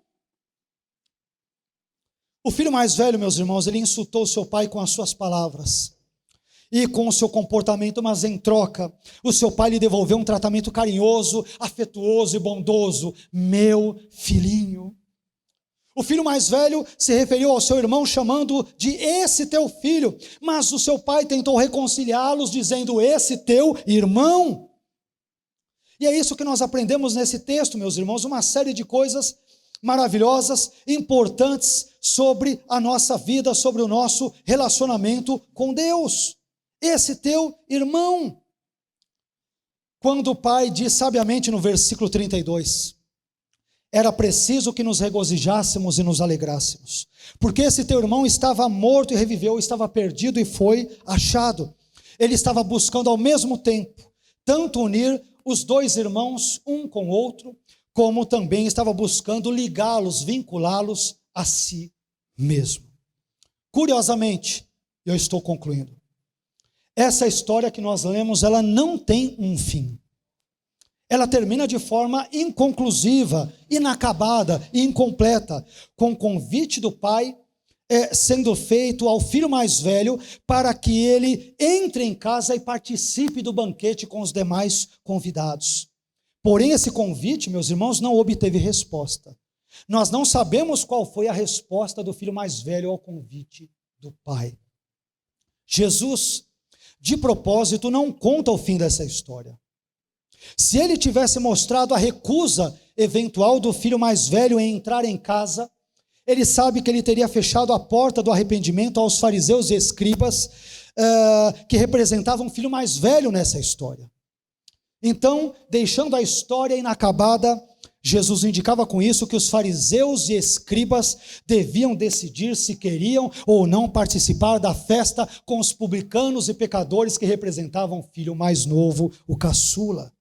O filho mais velho, meus irmãos, ele insultou seu pai com as suas palavras e com o seu comportamento, mas em troca, o seu pai lhe devolveu um tratamento carinhoso, afetuoso e bondoso. Meu filhinho. O filho mais velho se referiu ao seu irmão chamando de esse teu filho, mas o seu pai tentou reconciliá-los dizendo esse teu irmão. E é isso que nós aprendemos nesse texto, meus irmãos, uma série de coisas maravilhosas, importantes sobre a nossa vida, sobre o nosso relacionamento com Deus. Esse teu irmão. Quando o pai diz sabiamente no versículo 32, era preciso que nos regozijássemos e nos alegrássemos, porque esse teu irmão estava morto e reviveu, estava perdido e foi achado. Ele estava buscando ao mesmo tempo, tanto unir os dois irmãos um com o outro, como também estava buscando ligá-los, vinculá-los a si mesmo. Curiosamente, eu estou concluindo, essa história que nós lemos, ela não tem um fim. Ela termina de forma inconclusiva, inacabada, incompleta, com o convite do pai sendo feito ao filho mais velho para que ele entre em casa e participe do banquete com os demais convidados. Porém, esse convite, meus irmãos, não obteve resposta. Nós não sabemos qual foi a resposta do filho mais velho ao convite do pai. Jesus, de propósito, não conta o fim dessa história. Se ele tivesse mostrado a recusa eventual do filho mais velho em entrar em casa, ele sabe que ele teria fechado a porta do arrependimento aos fariseus e escribas, que representavam o filho mais velho nessa história. Então, deixando a história inacabada, Jesus indicava com isso que os fariseus e escribas deviam decidir se queriam ou não participar da festa com os publicanos e pecadores que representavam o filho mais novo, o caçula.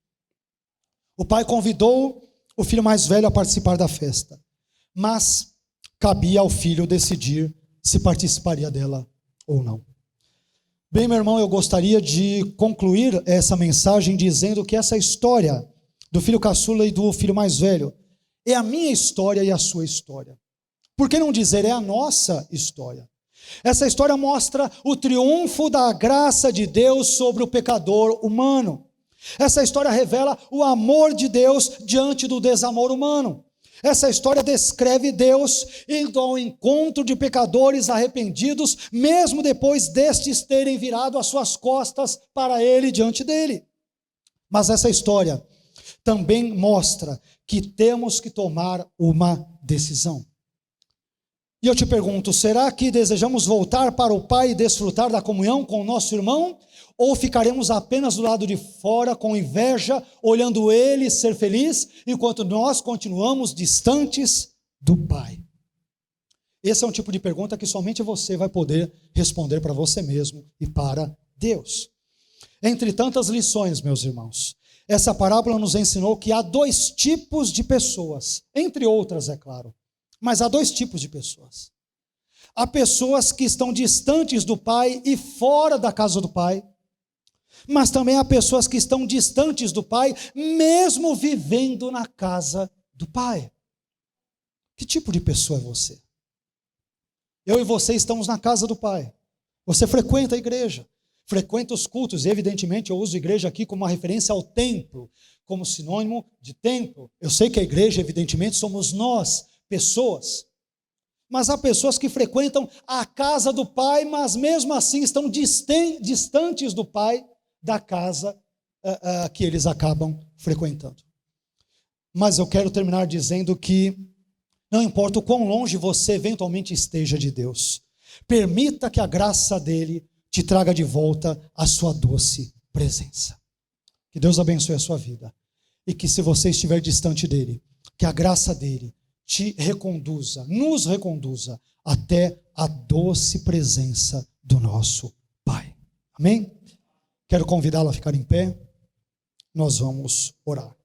O pai convidou o filho mais velho a participar da festa, mas cabia ao filho decidir se participaria dela ou não. Bem, meu irmão, eu gostaria de concluir essa mensagem dizendo que essa história do filho caçula e do filho mais velho é a minha história e a sua história. Por que não dizer, é a nossa história? Essa história mostra o triunfo da graça de Deus sobre o pecador humano. Essa história revela o amor de Deus diante do desamor humano. Essa história descreve Deus indo ao encontro de pecadores arrependidos, mesmo depois destes terem virado as suas costas para Ele, diante dele. Mas essa história também mostra que temos que tomar uma decisão. E eu te pergunto, será que desejamos voltar para o Pai e desfrutar da comunhão com o nosso irmão? Ou ficaremos apenas do lado de fora com inveja, olhando ele ser feliz, enquanto nós continuamos distantes do Pai? Esse é um tipo de pergunta que somente você vai poder responder para você mesmo e para Deus. Entre tantas lições, meus irmãos, essa parábola nos ensinou que há dois tipos de pessoas, entre outras, é claro, mas há dois tipos de pessoas. Há pessoas que estão distantes do Pai e fora da casa do Pai, mas também há pessoas que estão distantes do Pai, mesmo vivendo na casa do Pai. Que tipo de pessoa é você? Eu e você estamos na casa do Pai. Você frequenta a igreja, frequenta os cultos, e evidentemente eu uso igreja aqui como uma referência ao templo, como sinônimo de templo. Eu sei que a igreja, evidentemente, somos nós, pessoas. Mas há pessoas que frequentam a casa do Pai, mas mesmo assim estão distantes do Pai, da casa que eles acabam frequentando. Mas eu quero terminar dizendo que não importa o quão longe você eventualmente esteja de Deus, permita que a graça dele te traga de volta a sua doce presença. Que Deus abençoe a sua vida. E que se você estiver distante dele, que a graça dele te reconduza, nos reconduza até a doce presença do nosso Pai. Amém? Quero convidá-lo a ficar em pé. Nós vamos orar.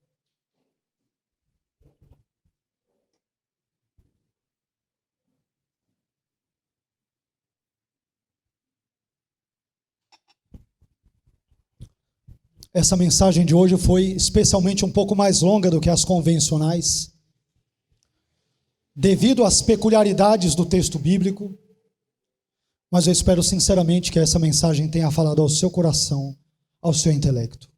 Essa mensagem de hoje foi especialmente um pouco mais longa do que as convencionais, devido às peculiaridades do texto bíblico, mas eu espero sinceramente que essa mensagem tenha falado ao seu coração, ao seu intelecto.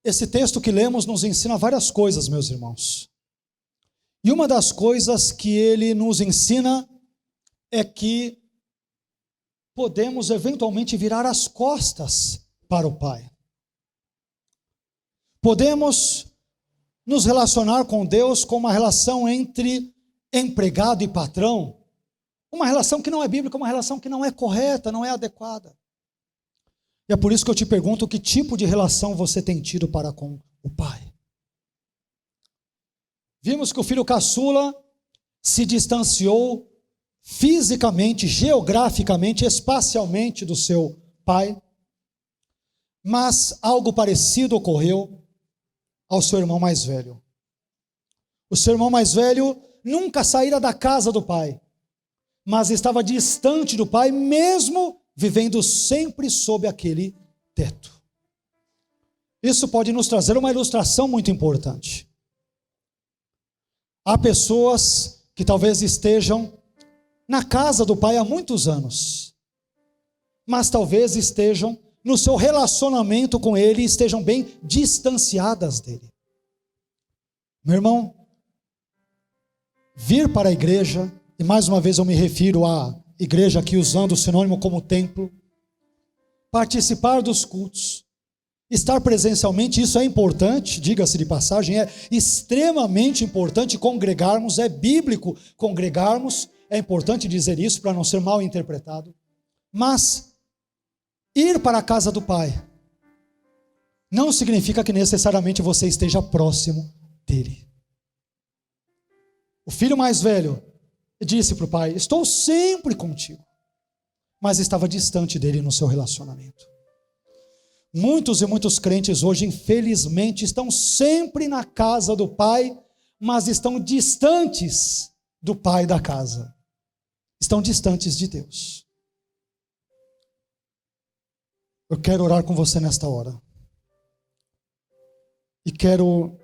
Esse texto que lemos nos ensina várias coisas, meus irmãos. E uma das coisas que ele nos ensina é que podemos eventualmente virar as costas para o Pai. Podemos nos relacionar com Deus com uma relação entre empregado e patrão, uma relação que não é bíblica, uma relação que não é correta, não é adequada. E é por isso que eu te pergunto, que tipo de relação você tem tido para com o Pai? Vimos que o filho caçula se distanciou fisicamente, geograficamente, espacialmente do seu pai, mas algo parecido ocorreu ao seu irmão mais velho. O seu irmão mais velho nunca saíra da casa do pai, mas estava distante do pai, mesmo vivendo sempre sob aquele teto. Isso pode nos trazer uma ilustração muito importante. Há pessoas que talvez estejam na casa do pai há muitos anos, mas talvez estejam no seu relacionamento com ele e estejam bem distanciadas dele. Meu irmão, vir para a igreja, e mais uma vez eu me refiro à igreja aqui usando o sinônimo como templo, participar dos cultos, estar presencialmente, isso é importante, diga-se de passagem, é extremamente importante congregarmos, é bíblico congregarmos, é importante dizer isso para não ser mal interpretado, mas ir para a casa do Pai não significa que necessariamente você esteja próximo dele. O filho mais velho disse para o pai: estou sempre contigo, mas estava distante dele no seu relacionamento. Muitos e muitos crentes hoje, infelizmente, estão sempre na casa do pai, mas estão distantes do pai da casa, estão distantes de Deus. Eu quero orar com você nesta hora, e quero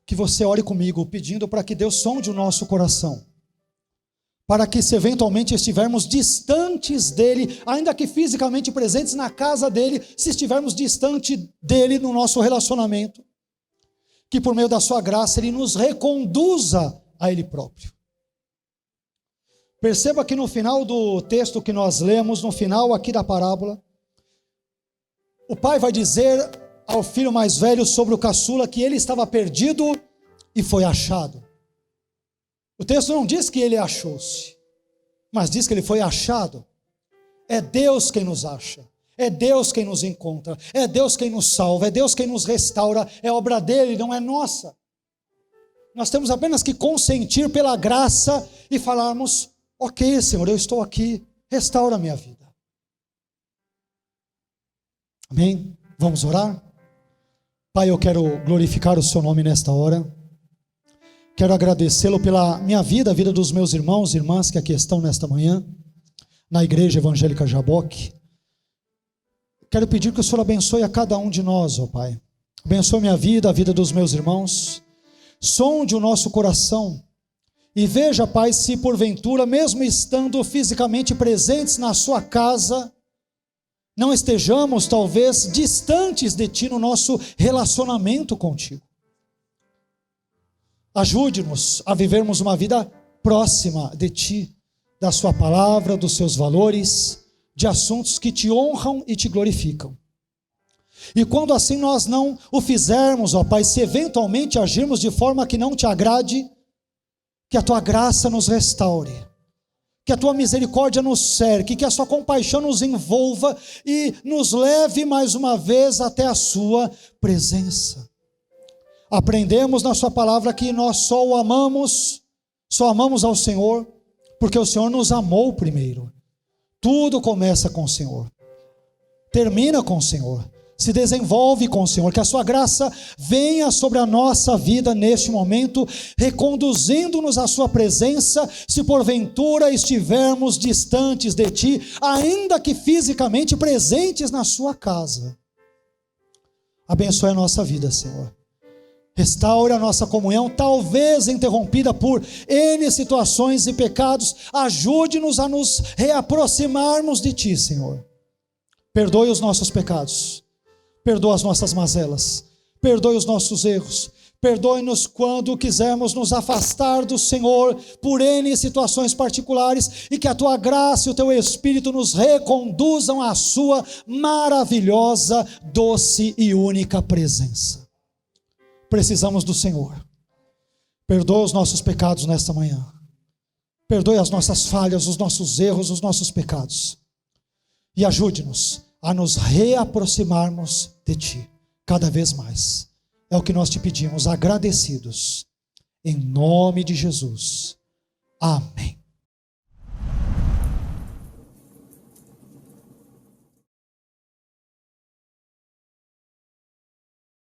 que você ore comigo, pedindo para que Deus sonde o nosso coração, para que se eventualmente estivermos distantes dele, ainda que fisicamente presentes na casa dele, se estivermos distante dele no nosso relacionamento, que por meio da sua graça Ele nos reconduza a Ele próprio. Perceba que no final do texto que nós lemos, no final aqui da parábola, o pai vai dizer ao filho mais velho sobre o caçula que ele estava perdido e foi achado. O texto não diz que ele achou-se, mas diz que ele foi achado. É Deus quem nos acha, é Deus quem nos encontra, é Deus quem nos salva, é Deus quem nos restaura, é obra dele, não é nossa. Nós temos apenas que consentir pela graça e falarmos: ok, Senhor, eu estou aqui, restaura a minha vida. Amém? Vamos orar? Pai, eu quero glorificar o seu nome nesta hora. Quero agradecê-lo pela minha vida, a vida dos meus irmãos e irmãs que aqui estão nesta manhã, na Igreja Evangélica Jaboque. Quero pedir que o Senhor abençoe a cada um de nós, ó Pai. Abençoe minha vida, a vida dos meus irmãos. Sonde o nosso coração e veja, Pai, se porventura, mesmo estando fisicamente presentes na sua casa, não estejamos talvez distantes de Ti no nosso relacionamento contigo. Ajude-nos a vivermos uma vida próxima de Ti, da Sua palavra, dos Seus valores, de assuntos que Te honram e Te glorificam. E quando assim nós não o fizermos, ó Pai, se eventualmente agirmos de forma que não Te agrade, que a Tua graça nos restaure, que a Tua misericórdia nos cerque, que a Sua compaixão nos envolva e nos leve mais uma vez até a Sua presença. Aprendemos na Sua palavra que nós só amamos ao Senhor, porque o Senhor nos amou primeiro. Tudo começa com o Senhor, termina com o Senhor, se desenvolve com o Senhor. Que a Sua graça venha sobre a nossa vida neste momento, reconduzindo-nos à Sua presença, se porventura estivermos distantes de Ti, ainda que fisicamente presentes na Sua casa. Abençoe a nossa vida, Senhor. Restaure a nossa comunhão, talvez interrompida por N situações e pecados. Ajude-nos a nos reaproximarmos de Ti, Senhor. Perdoe os nossos pecados, perdoa as nossas mazelas, perdoe os nossos erros, perdoe-nos quando quisermos nos afastar do Senhor por N situações particulares, e que a Tua graça e o Teu Espírito nos reconduzam à Sua maravilhosa, doce e única presença. Precisamos do Senhor. Perdoa os nossos pecados nesta manhã, perdoe as nossas falhas, os nossos erros, os nossos pecados, e ajude-nos a nos reaproximarmos de Ti cada vez mais. É o que nós Te pedimos, agradecidos, em nome de Jesus. Amém.